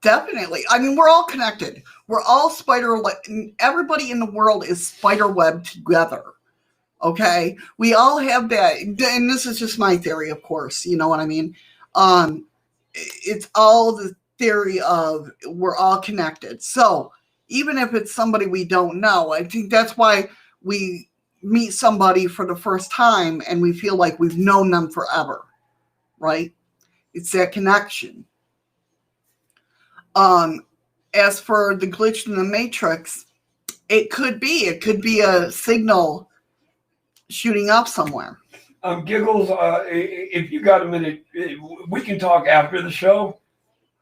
Definitely. I mean, we're all connected. We're all everybody in the world is spider web together. Okay? We all have that. And this is just my theory, of course. You know what I mean? It's all the theory of we're all connected. So even if it's somebody we don't know, I think that's why we meet somebody for the first time and we feel like we've known them forever, right? It's that connection. As for the glitch in the matrix, it could be a signal shooting up somewhere. Giggles, if you got a minute, we can talk after the show,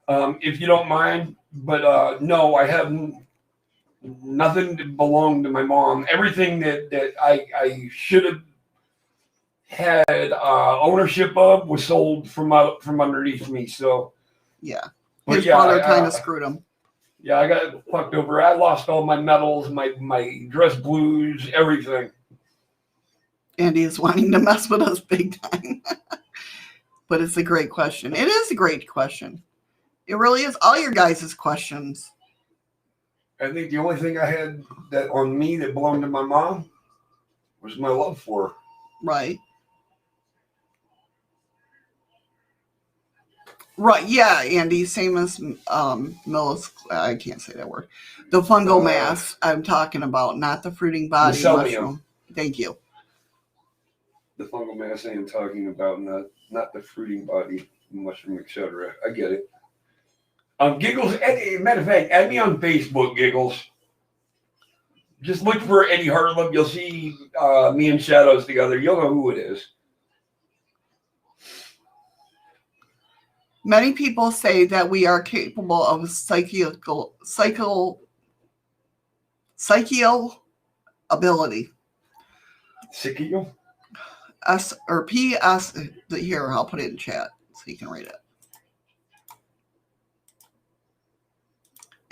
if you don't mind. But no, I have nothing that belonged to my mom. Everything that I should have had ownership of was sold from underneath me. So yeah, his father kind of screwed him. Yeah, I got fucked over. I lost all my medals, my dress blues, everything. Andy is wanting to mess with us big time. But it's a great question. It is a great question. It really is. All your guys' questions. I think the only thing I had that on me that belonged to my mom was my love for her. Right. Right, yeah, Andy, same as I can't say that word. The fungal mass I'm talking about, not the fruiting body mushroom. Thank you. The fungal mass I am talking about, not the fruiting body mushroom, etc. I get it. Giggles, matter of fact, add me on Facebook, Giggles. Just look for Eddie Hartleb. You'll see me and Shadows together. You'll know who it is. Many people say that we are capable of psychical ability. Psychical? S or PS. Here, I'll put it in chat so you can read it.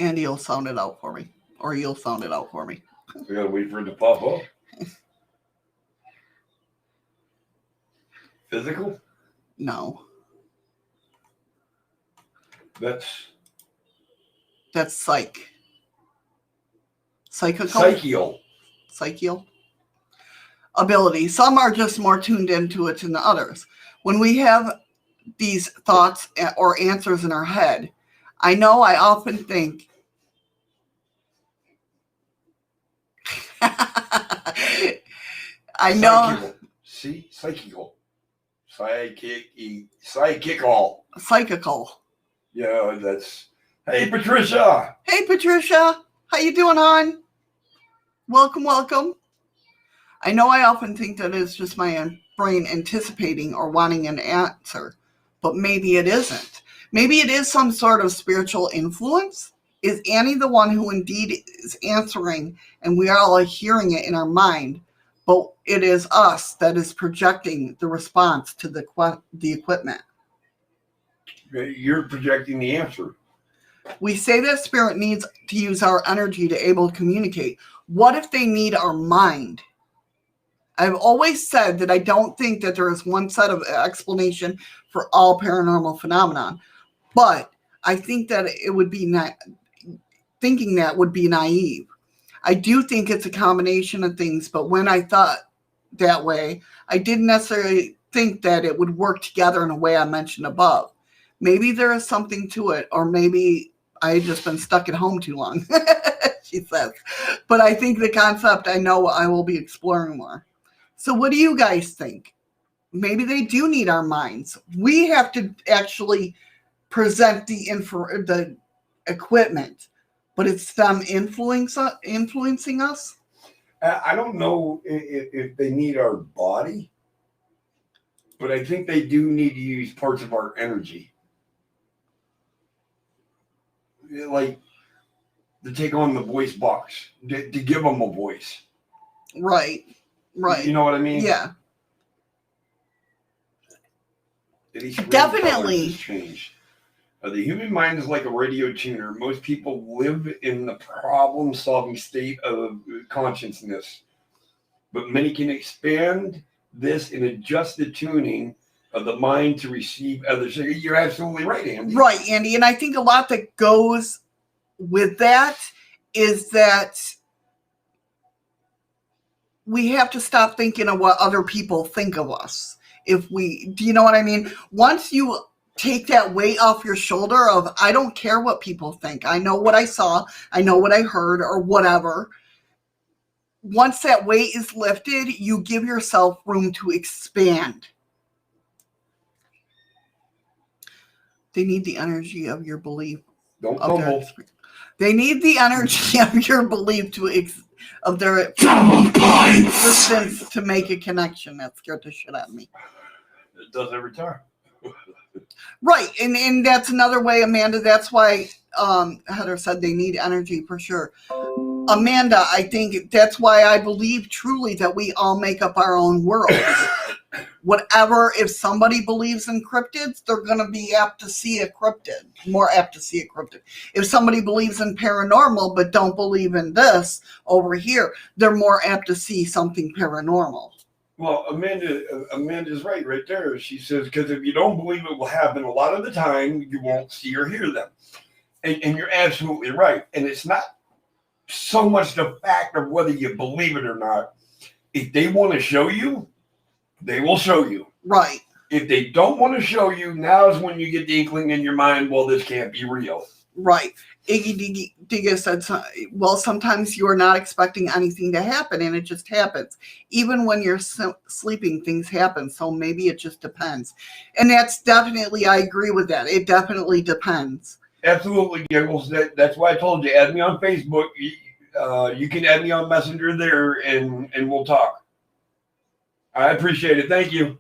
Andy will sound it out for me. Or you'll sound it out for me. We gotta wait for it to pop up. Physical? No. That's psych. Psychical. Ability. Some are just more tuned into it than the others. When we have these thoughts or answers in our head, I know I often think, I know. See? Psychical. Psychical. Yeah, that's... Hey, Patricia! Hey, Patricia! How you doing, hon? Welcome. I know I often think that it's just my brain anticipating or wanting an answer, but maybe it isn't. Maybe it is some sort of spiritual influence. Is Annie the one who indeed is answering and we are all hearing it in our mind, but it is us that is projecting the response to the equipment. You're projecting the answer. We say that spirit needs to use our energy to able to communicate. What if they need our mind? I've always said that I don't think that there is one set of explanation for all paranormal phenomenon, but I think that it would be thinking that would be naive. I do think it's a combination of things, but when I thought that way, I didn't necessarily think that it would work together in a way I mentioned above. Maybe there is something to it, or maybe I had just been stuck at home too long, she says. But I think the concept, I know I will be exploring more. So what do you guys think? Maybe they do need our minds. We have to actually present the equipment, but it's them influencing us. I don't know if they need our body, but I think they do need to use parts of our energy. Like to take on the voice box, to give them a voice. Right. Right. You know what I mean? Yeah. Definitely. Changed. The human mind is like a radio tuner. Most people live in the problem-solving state of consciousness, but many can expand this and adjust the tuning of the mind to receive others. You're absolutely right, Andy. Right, Andy. And I think a lot that goes with that is that we have to stop thinking of what other people think of us. Do you know what I mean? Once you take that weight off your shoulder of, I don't care what people think. I know what I saw. I know what I heard or whatever. Once that weight is lifted, you give yourself room to expand. They need the energy of your belief. Don't fumble. They need the energy of your belief of their existence to make a connection. That scared the shit out of me. It does every time. Right, and that's another way, Amanda. That's why Heather said they need energy for sure. Amanda, I think that's why I believe truly that we all make up our own world. Whatever, if somebody believes in cryptids, they're going to be apt to see a cryptid, more apt to see a cryptid. If somebody believes in paranormal but don't believe in this over here, they're more apt to see something paranormal. Well, Amanda's right there. She says, because if you don't believe it will happen a lot of the time, you won't see or hear them. And you're absolutely right. And it's not so much the fact of whether you believe it or not. If they want to show you, they will show you. Right. If they don't want to show you, now is when you get the inkling in your mind, well, this can't be real. Right. Iggy Digga said, well, sometimes you're not expecting anything to happen, and it just happens. Even when you're sleeping, things happen. So maybe it just depends. And that's definitely, I agree with that. It definitely depends. Absolutely, Giggles. That's why I told you, add me on Facebook. You can add me on Messenger there, and we'll talk. I appreciate it. Thank you.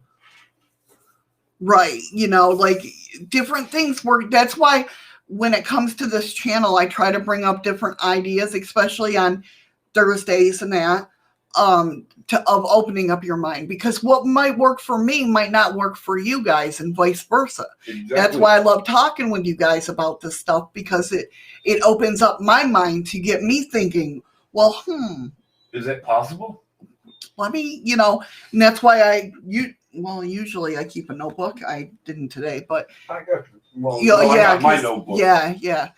Right. You know, like different things work. That's why when it comes to this channel, I try to bring up different ideas, especially on Thursdays and that, of opening up your mind, because what might work for me might not work for you guys and vice versa. Exactly. That's why I love talking with you guys about this stuff, because it opens up my mind to get me thinking, well, is it possible? Let me, and that's why usually I keep a notebook. I didn't today, but I got, I got my notebook. Yeah.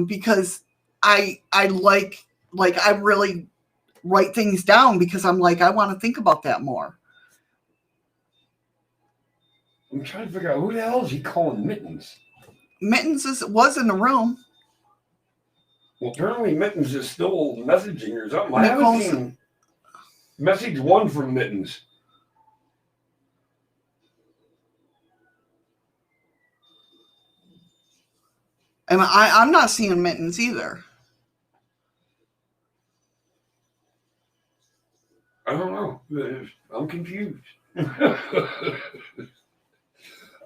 Because I like I really write things down, because I'm like, I want to think about that more. I'm trying to figure out who the hell is he calling Mittens? Mittens was in the room. Well, apparently Mittens is still messaging or something. I haven't seen message one from Mittens. And I'm not seeing Mittens either. I don't know. I'm confused.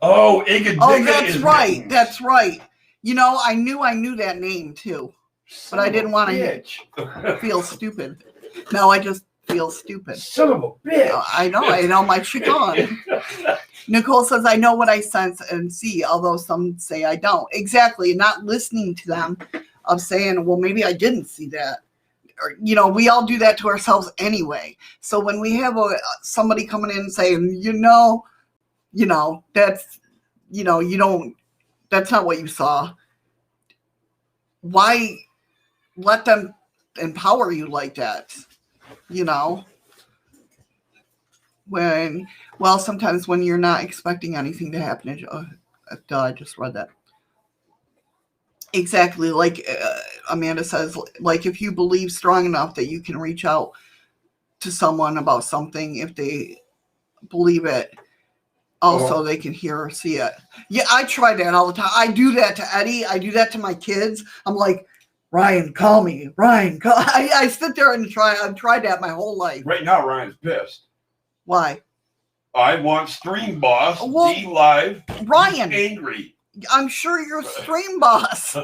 Oh, that's right. Mittens. That's right. I knew that name too, but I didn't want to feel stupid. No, I just feel stupid. Son of a bitch. I know my shit on. Nicole says, I know what I sense and see, although some say I don't. Exactly. Not listening to them of saying, well, maybe I didn't see that. Or, you know, we all do that to ourselves anyway. So when we have somebody coming in and saying, that's, you don't, that's not what you saw. Why let them empower you like that? Sometimes when you're not expecting anything to happen, I just read that. Exactly. Like Amanda says, like if you believe strong enough that you can reach out to someone about something, if they believe it, also they can hear or see it. Yeah, I try that all the time. I do that to Eddie. I do that to my kids. I'm like, Ryan, call me. Ryan, call. I sit there and I've tried that my whole life. Right now, Ryan's pissed. Why? I want Stream Boss, D Live. Ryan. Angry. I'm sure you're Stream Boss. You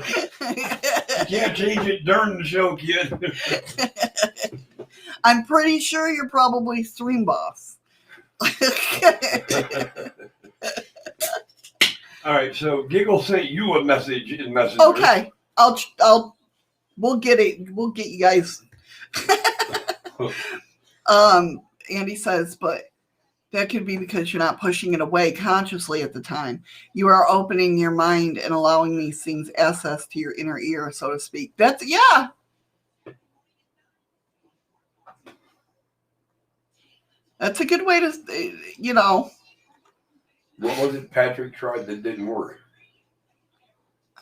can't change it during the show, kid. I'm pretty sure you're probably Stream Boss. All right, so Giggle sent you a message in Messenger. Okay, we'll get it. We'll get you guys. Andy says, but that could be because you're not pushing it away consciously at the time. You are opening your mind and allowing these things access to your inner ear, so to speak. That's a good way to, What was it Patrick tried that didn't work?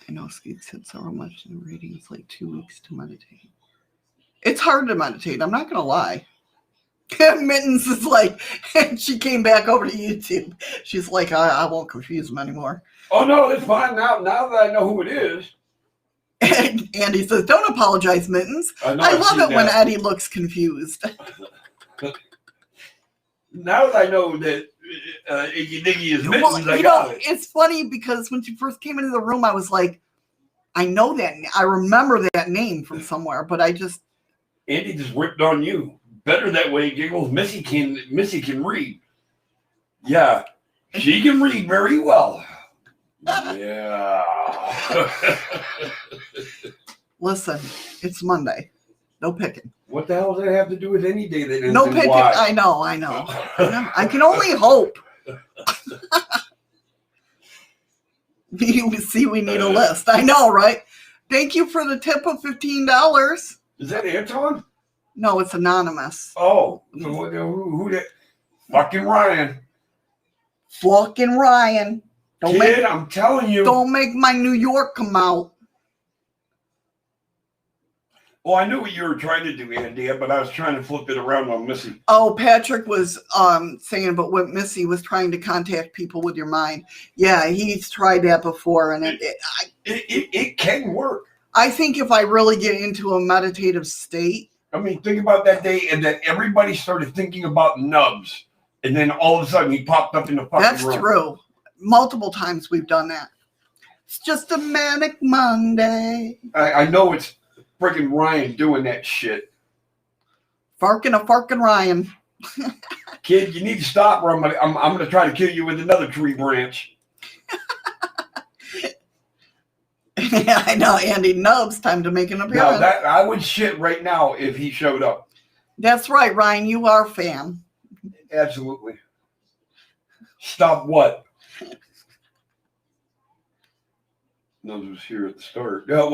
I know Skeet said so much in reading. It's like 2 weeks to meditate. It's hard to meditate. I'm not going to lie. Mittens is like, and she came back over to YouTube. She's like, I won't confuse them anymore. Oh, no, it's fine. Now that I know who it is. And Andy says, don't apologize, Mittens. I love it when Eddie looks confused. Now that I know that Iggy Diggy is Mittens, I got it. It's funny because when she first came into the room, I was like, I know that. I remember that name from somewhere, but I just... Andy just ripped on you. Better that way, Giggles. Missy can read. Yeah, she can read very well. Yeah. Listen, it's Monday. No picking. What the hell does that have to do with any day that ends No in picking. Y? I know. I can only hope. You see, we need a list. I know, right? Thank you for the tip of $15. Is that Anton? No, it's anonymous. Oh, so who that? Fucking Ryan. Fucking Ryan. I'm telling you. Don't make my New York come out. Oh, I knew what you were trying to do, Andy, but I was trying to flip it around on Missy. Oh, Patrick was saying about what Missy was trying to contact people with your mind. Yeah, he's tried that before, and it can work. I think if I really get into a meditative state. I mean, think about that day, and then everybody started thinking about Nubs, and then all of a sudden he popped up in the fucking That's room. True. Multiple times we've done that. It's just a manic Monday. I know it's freaking Ryan doing that shit. Farkin' Ryan. Kid, you need to stop, or I'm going to try to kill you with another tree branch. Yeah, I know, Andy Nubs. Time to make an appearance. No, I would shit right now if he showed up. That's right, Ryan. You are a fan. Absolutely. Stop what? Nubs was here at the start. No,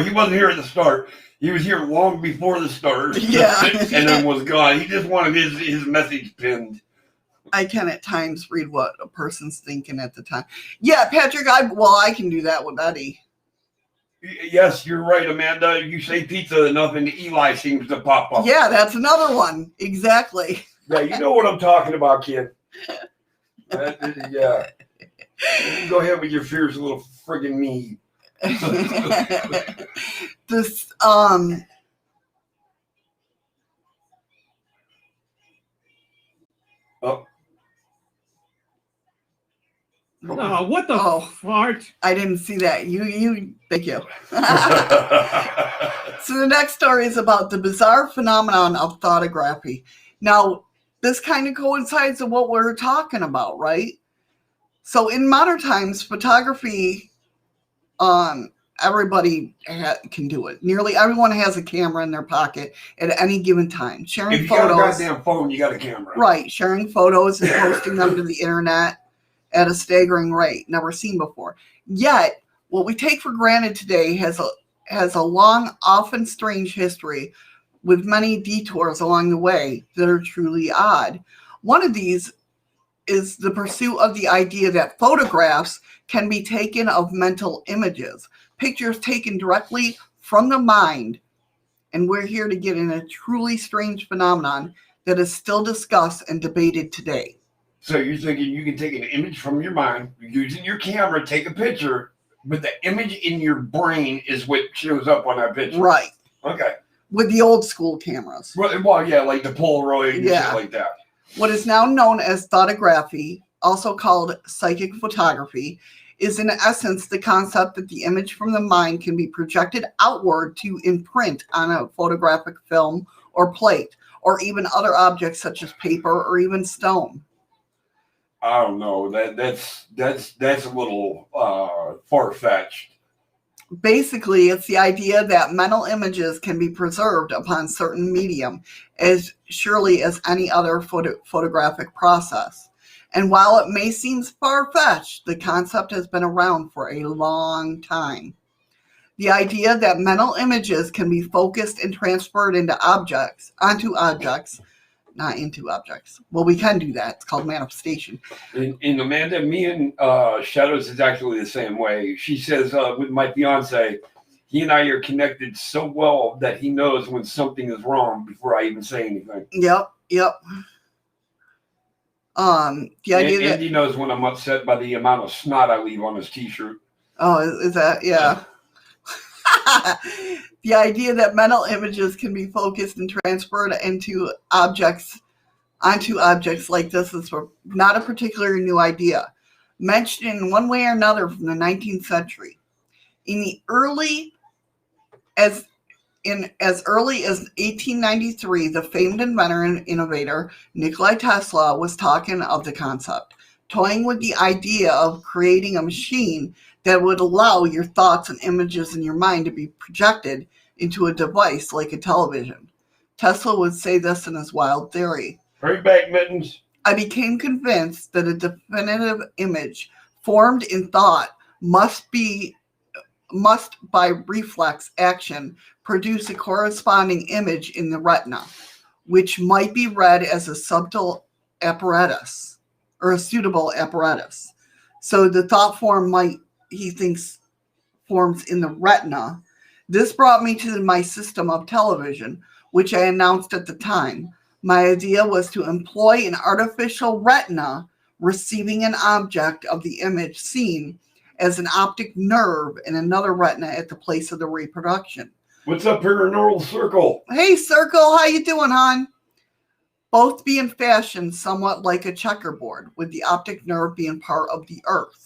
he wasn't here at the start. He was here long before the start. Yeah. And then was gone. He just wanted his message pinned. I can at times read what a person's thinking at the time. Yeah, Patrick, I can do that with Eddie. Yes, you're right, Amanda. You say pizza enough and Eli seems to pop up. Yeah, that's another one. Exactly. Yeah, you know what I'm talking about, kid. Yeah. You go ahead with your fierce little friggin' me. This, Oh. Oh, what the fart? I didn't see that. You thank you. So the next story is about the bizarre phenomenon of thoughtography. Now, this kind of coincides with what we're talking about, right? So in modern times, photography, everybody can do it. Nearly everyone has a camera in their pocket at any given time. Sharing If you photos. got a goddamn phone, you got a camera. Right, sharing photos and posting them to the internet at a staggering rate, never seen before. Yet, what we take for granted today has a long, often strange history with many detours along the way that are truly odd. One of these is the pursuit of the idea that photographs can be taken of mental images, pictures taken directly from the mind. And we're here to get in a truly strange phenomenon that is still discussed and debated today. So you're thinking you can take an image from your mind, using your camera, take a picture, but the image in your brain is what shows up on that picture. Right. Okay. With the old school cameras. Well, yeah, like the Polaroid and shit like that. What is now known as thoughtography, also called psychic photography, is in essence the concept that the image from the mind can be projected outward to imprint on a photographic film or plate, or even other objects such as paper or even stone. I don't know. That's a little far-fetched. Basically, it's the idea that mental images can be preserved upon certain medium as surely as any other photographic process. And while it may seem far-fetched, the concept has been around for a long time. The idea that mental images can be focused and transferred onto objects, not into objects. Well, we can do that. It's called manifestation. In Amanda, me and Shadows is actually the same way. She says, with my fiance, he and I are connected so well that he knows when something is wrong before I even say anything. Yep. The idea that Andy knows when I'm upset by the amount of snot I leave on his t-shirt. Oh, is that, yeah. The idea that mental images can be focused and transferred onto objects like this is not a particularly new idea. Mentioned in one way or another from the 19th century. As early as 1893, the famed inventor and innovator Nikola Tesla was talking of the concept, toying with the idea of creating a machine that would allow your thoughts and images in your mind to be projected into a device like a television. Tesla would say this in his wild theory. Hurry back, Mittens. I became convinced that a definitive image formed in thought must by reflex action produce a corresponding image in the retina, which might be read as a subtle apparatus or a suitable apparatus. So the thought form he thinks forms in the retina. This brought me to my system of television, which I announced at the time. My idea was to employ an artificial retina receiving an object of the image seen as an optic nerve in another retina at the place of the reproduction. What's up, Paranormal Circle? Hey, Circle, how you doing, hon? Both being fashioned somewhat like a checkerboard, with the optic nerve being part of the earth.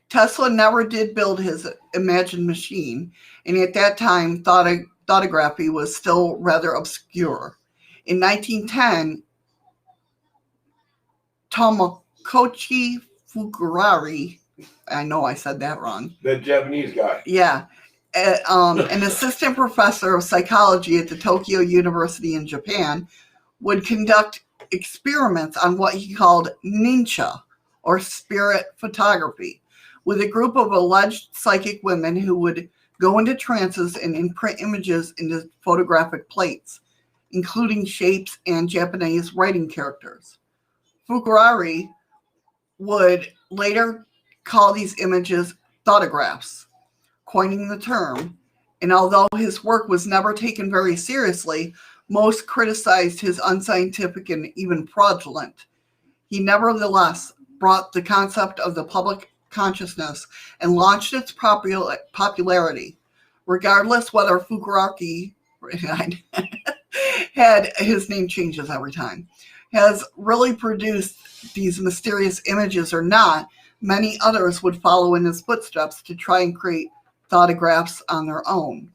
Tesla never did build his imagined machine, and at that time, thoughtography was still rather obscure. In 1910, Tomokochi Fukurari, I know I said that wrong. That Japanese guy. Yeah. An assistant professor of psychology at the Tokyo University in Japan would conduct experiments on what he called nincha, or spirit photography, with a group of alleged psychic women who would go into trances and imprint images into photographic plates, including shapes and Japanese writing characters. Fukurari would later call these images thoughtograph, coining the term, and although his work was never taken very seriously, most criticized his unscientific and even fraudulent. He nevertheless brought the concept of the public consciousness and launched its popularity. Regardless whether Fukuraki had, his name changes every time, has really produced these mysterious images or not, many others would follow in his footsteps to try and create photographs on their own.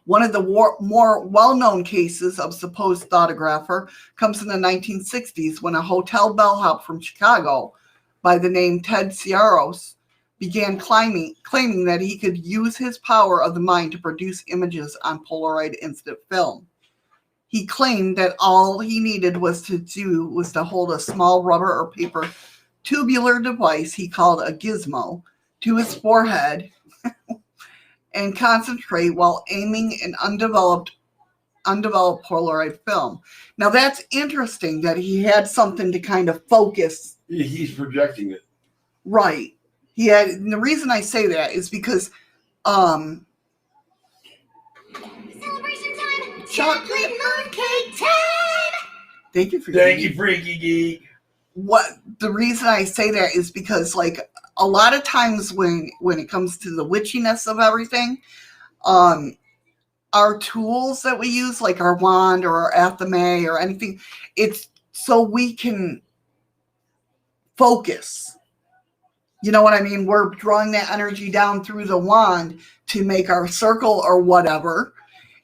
One of the more well-known cases of supposed thoughtographer comes in the 1960s when a hotel bellhop from Chicago by the name Ted Saros began claiming that he could use his power of the mind to produce images on Polaroid instant film. He claimed that all he needed was to hold a small rubber or paper tubular device he called a gizmo to his forehead and concentrate while aiming an undeveloped Polaroid film. Now that's interesting that he had something to kind of focus. He's projecting it. Right. He had, and the reason I say that is because Celebration time! Chocolate mooncake time! thank you, Freaky Geek. What the reason I say that is because, like, a lot of times when it comes to the witchiness of everything, our tools that we use, like our wand or our athame or anything, it's so we can focus. You know what I mean? We're drawing that energy down through the wand to make our circle or whatever.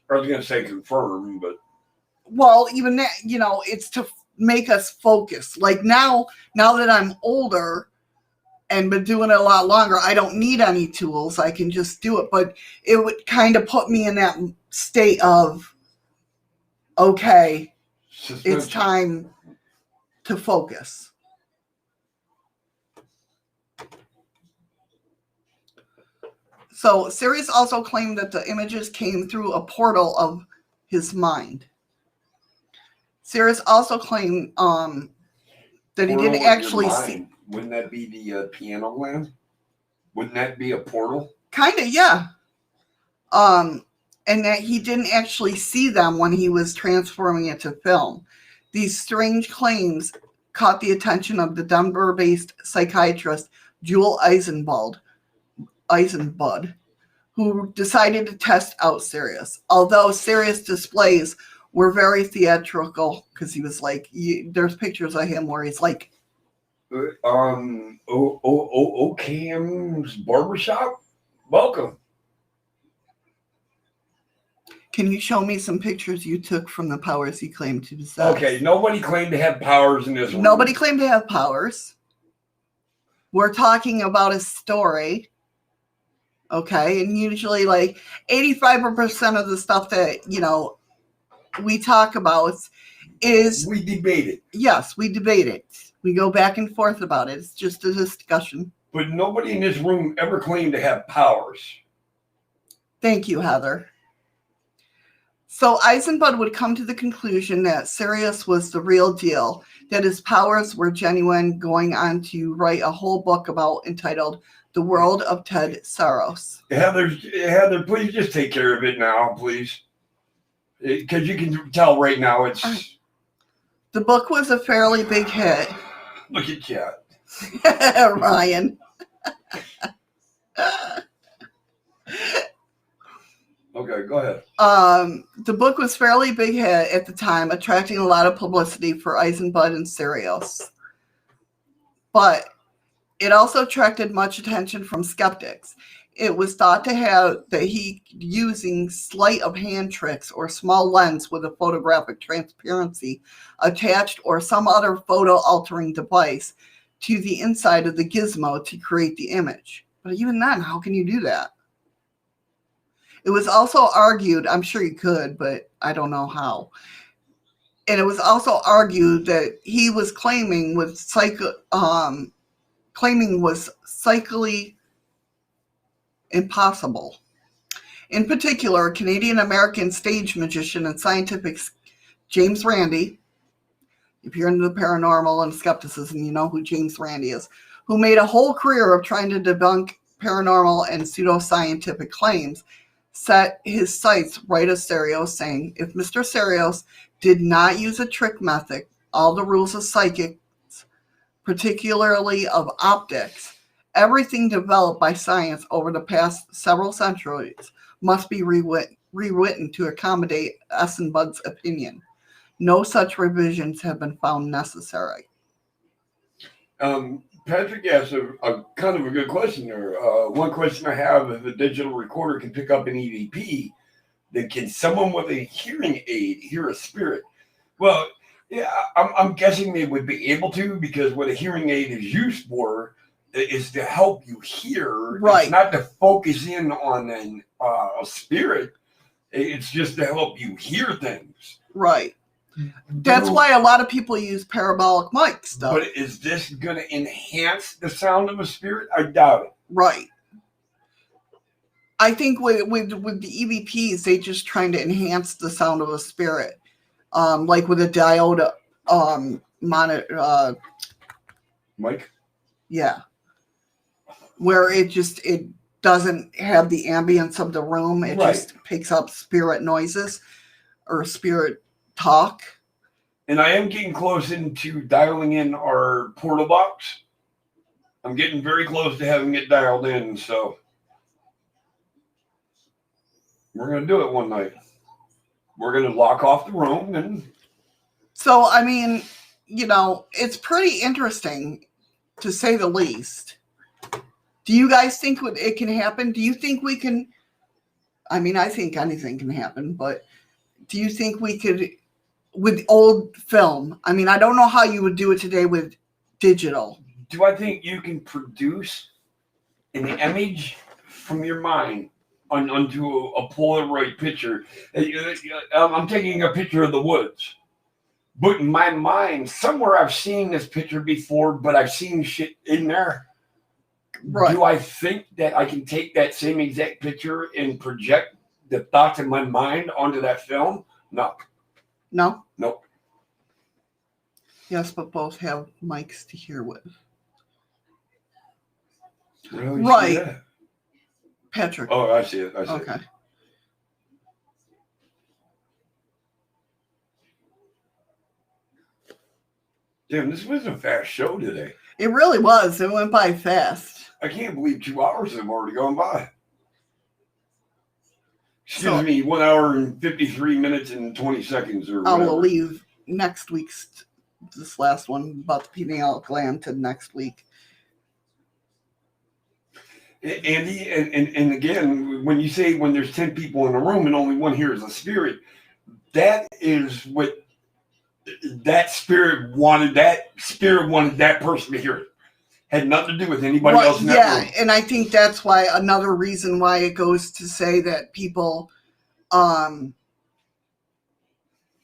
I was going to say confirm, but... Well, even that, it's to make us focus. Like now that I'm older and been doing it a lot longer, I don't need any tools. I can just do it. But it would kind of put me in that state of, okay, it's time to focus. So Sirius also claimed that the images came through a portal of his mind. Sirius also claimed that he didn't actually see. Wouldn't that be the pineal gland? Wouldn't that be a portal? Kind of, yeah. And that he didn't actually see them when he was transforming it to film. These strange claims caught the attention of the Denver-based psychiatrist Jewel Eisenbud, who decided to test out Sirius. Although Sirius displays were very theatrical, because he was like, there's pictures of him where he's like, Okam's barbershop? Welcome. can you show me some pictures you took from the powers he claimed to possess? Okay, nobody claimed to have powers in this one. Nobody claimed to have powers. We're talking about a story. Okay, and usually like 85% of the stuff that, we talk about is... We debate it. Yes, we debate it. We go back and forth about it. It's just a discussion. But nobody in this room ever claimed to have powers. Thank you, Heather. So Eisenbud would come to the conclusion that Sirius was the real deal, that his powers were genuine, going on to write a whole book entitled The World of Ted Saros. Heather, please just take care of it now, please. Because you can tell right now it's... The book was a fairly big hit. Look at Chad. Ryan. Okay, go ahead. The book was fairly big hit at the time, attracting a lot of publicity for Eisenbud and Sirius. But it also attracted much attention from skeptics. It was thought that he using sleight of hand tricks or small lens with a photographic transparency attached or some other photo altering device to the inside of the gizmo to create the image. But even then, how can you do that? It was also argued, I'm sure you could, but I don't know how. And it was also argued that he was claiming was psychically impossible. In particular, Canadian-American stage magician and scientific James Randi, if you're into the paranormal and skepticism, you know who James Randi is, who made a whole career of trying to debunk paranormal and pseudoscientific claims, set his sights right at Sirius, saying, if Mr. Sirius did not use a trick method, all the rules of psychics, particularly of optics, everything developed by science over the past several centuries must be rewritten to accommodate Eisenbud's opinion. No such revisions have been found necessary. Patrick asked a kind of a good question there. One question I have: if a digital recorder can pick up an EVP, then can someone with a hearing aid hear a spirit? Well, yeah, I'm guessing they would be able to, because what a hearing aid is used for is to help you hear. Right. It's not to focus in on a spirit. It's just to help you hear things. Right. That's why a lot of people use parabolic mics, though. But is this going to enhance the sound of a spirit? I doubt it. Right. I think with the EVPs, they just trying to enhance the sound of a spirit, like with a diode monitor. Mike? Yeah. Where it doesn't have the ambience of the room. It just picks up spirit noises or spirit talk. And I am getting close into dialing in our portal box. I'm getting very close to having it dialed in, so we're going to do it one night. We're going to lock off the room. And so, I mean, it's pretty interesting, to say the least. Do you guys think it can happen? Do you think we can? I mean, I think anything can happen, but do you think we could, with old film? I mean, I don't know how you would do it today with digital. Do I think you can produce an image from your mind onto a Polaroid picture? I'm taking a picture of the woods, but in my mind, somewhere I've seen this picture before, but I've seen shit in there. Right. Do I think that I can take that same exact picture and project the thoughts in my mind onto that film? No. No? Nope. Yes, but both have mics to hear with. Really? Right. Patrick. Oh, I see it. Okay. Damn, this was a fast show today. It really was. It went by fast. I can't believe 2 hours have already gone by. Excuse me, 1 hour and 53 minutes and 20 seconds or whatever. I will leave this last one about the pineal gland to next week. Andy, and again, when you say when there's 10 people in a room and only one hears a spirit, that is what that spirit wanted that person to hear it. Had nothing to do with anybody else in that room. Yeah, and I think that's why another reason why it goes to say that people have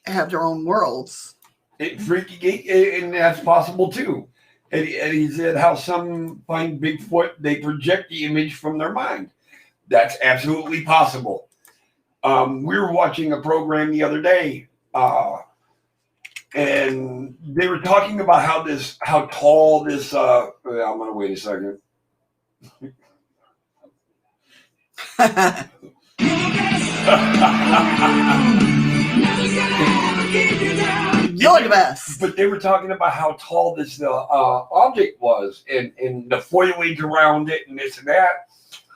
their own worlds. And that's possible too. And he said how some find Bigfoot, they project the image from their mind. That's absolutely possible. We were watching a program the other day, and they were talking about how tall this. I'm gonna wait a second. You're the best. But they were talking about how tall this object was, and the foliage around it, and this and that.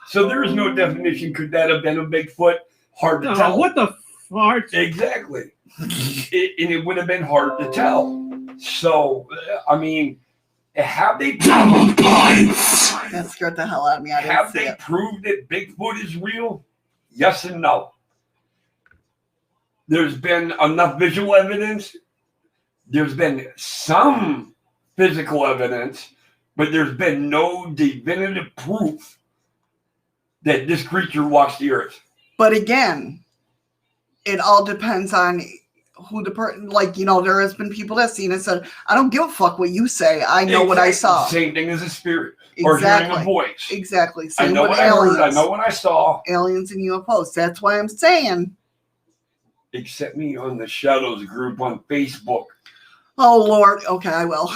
So there is no definition. Could that have been a Bigfoot? Hard to tell. What the fart? Exactly. It would have been hard to tell. So, I mean, have they proved that scared the hell out of me. Have they proved that Bigfoot is real? Yes and no. There's been enough visual evidence. There's been some physical evidence, but there's been no definitive proof that this creature walks the earth. But again, it all depends on who the person, there has been people that seen it and said, I don't give a fuck what you say. I know what I saw. Same thing as a spirit or hearing a voice. Exactly. Same I know what aliens. I heard. I know what I saw. Aliens and UFOs. That's why I'm saying. Accept me on the Shadows group on Facebook. Oh, Lord. Okay, I will.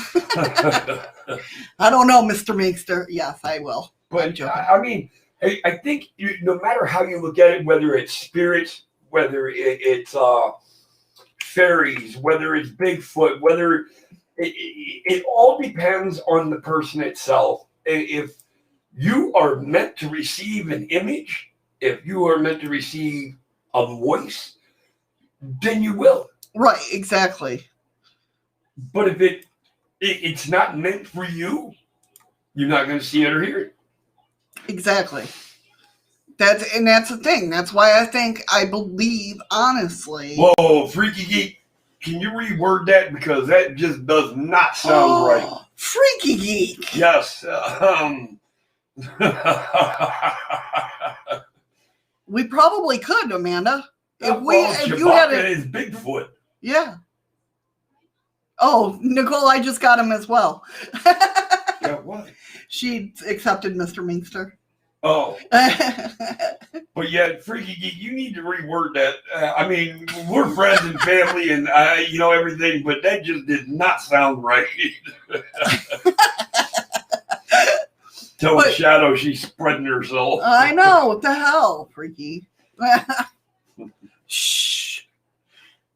I don't know, Mr. Meekster. Yes, I will. But, I mean, I think no matter how you look at it, whether it's spirits, whether it's fairies, whether it's Bigfoot, whether it all depends on the person itself. If you are meant to receive an image, if you are meant to receive a voice, then you will. Right, exactly. But if it's not meant for you, you're not going to see it or hear it. Exactly. That's the thing. That's why I believe, honestly. Whoa, Freaky Geek, can you reword that? Because that just does not sound right. Freaky Geek. Yes. We probably could, Amanda. If you had it, is Bigfoot. Yeah. Oh, Nicole, I just got him as well. Yeah, what? She accepted Mr. Minkster. Oh. But yeah, Freaky Geek, you need to reword that. I mean, we're friends and family and, everything, but that just did not sound right. Tell the shadow she's spreading herself. I know. What the hell, Freaky? Shh.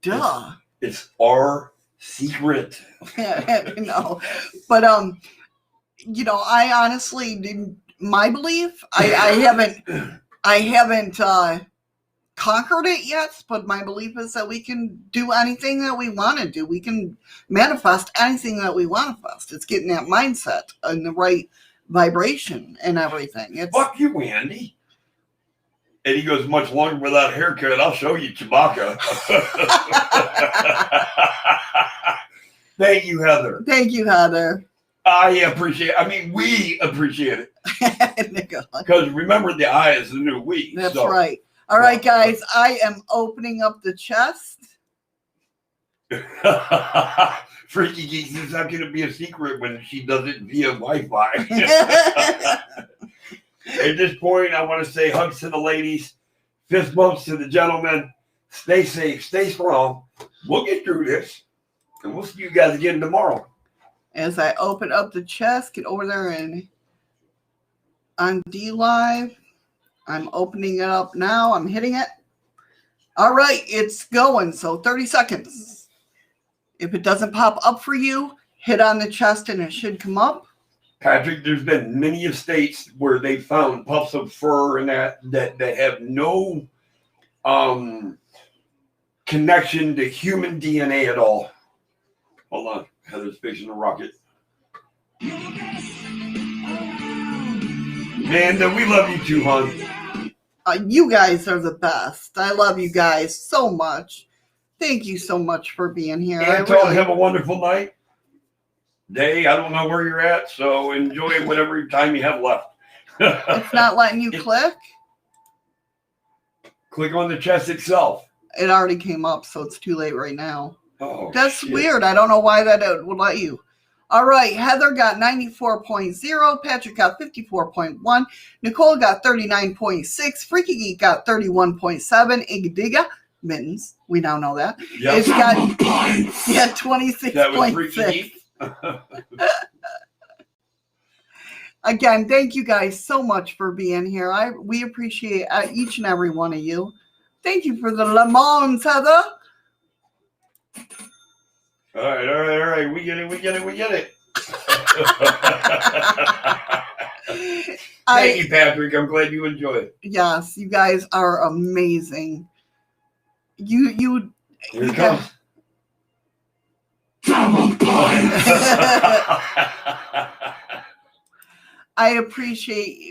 Duh. It's our secret. No. But, I honestly didn't. My belief, I haven't conquered it yet, but my belief is that we can do anything that we want to do. We can manifest anything that we want to manifest. It's getting that mindset and the right vibration and everything. Fuck you, Andy. And he goes, much longer without a haircut. I'll show you, Chewbacca. Thank you, Heather. Thank you, Heather. We appreciate it. Because remember, the I is the new we. That's right. All right, guys, I am opening up the chest. Freaky Geek, this is not going to be a secret when she does it via Wi-Fi. At this point, I want to say hugs to the ladies, fist bumps to the gentlemen. Stay safe, stay strong. We'll get through this, and we'll see you guys again tomorrow. As I open up the chest, get over there and on D Live. I'm opening it up now. I'm hitting it. All right, it's going. So 30 seconds. If it doesn't pop up for you, hit on the chest and it should come up. Patrick, there's been many estates where they found puffs of fur and that have no connection to human DNA at all. Hold on. Heather's fixing a rocket. Man, we love you too, hon. You guys are the best. I love you guys so much. Thank you so much for being here. Anton, have a wonderful night. Day, I don't know where you're at, so enjoy whatever time you have left. It's not letting you click? Click on the chest itself. It already came up, so it's too late right now. Oh, that's shit. Weird. I don't know why that would let you. All right. Heather got 94.0. Patrick got 54.1. Nicole got 39.6. Freaky Geek got 31.7. Igdiga Mittens. We now know that. Yep. It's got 26.6. That was Freaky Geek. Again, thank you guys so much for being here. We appreciate each and every one of you. Thank you for the lemons, Heather. All right. We get it. Thank you, Patrick. I'm glad you enjoyed it. Yes, you guys are amazing. Here it comes.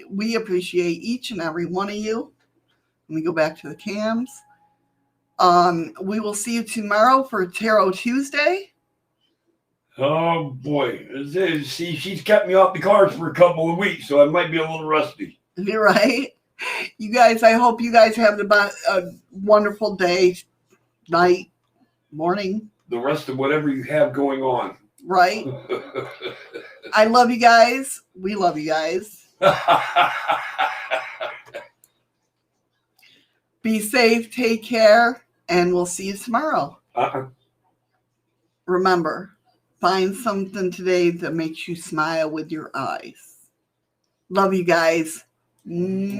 We appreciate each and every one of you. Let me go back to the cams. We will see you tomorrow for Tarot Tuesday. Oh boy. See, she's kept me off the cards for a couple of weeks, so I might be a little rusty. You're right. You guys, I hope you guys have a wonderful day, night, morning. The rest of whatever you have going on. Right. I love you guys. We love you guys. Be safe, take care, and we'll see you tomorrow. Remember, find something today that makes you smile with your eyes. Love you guys.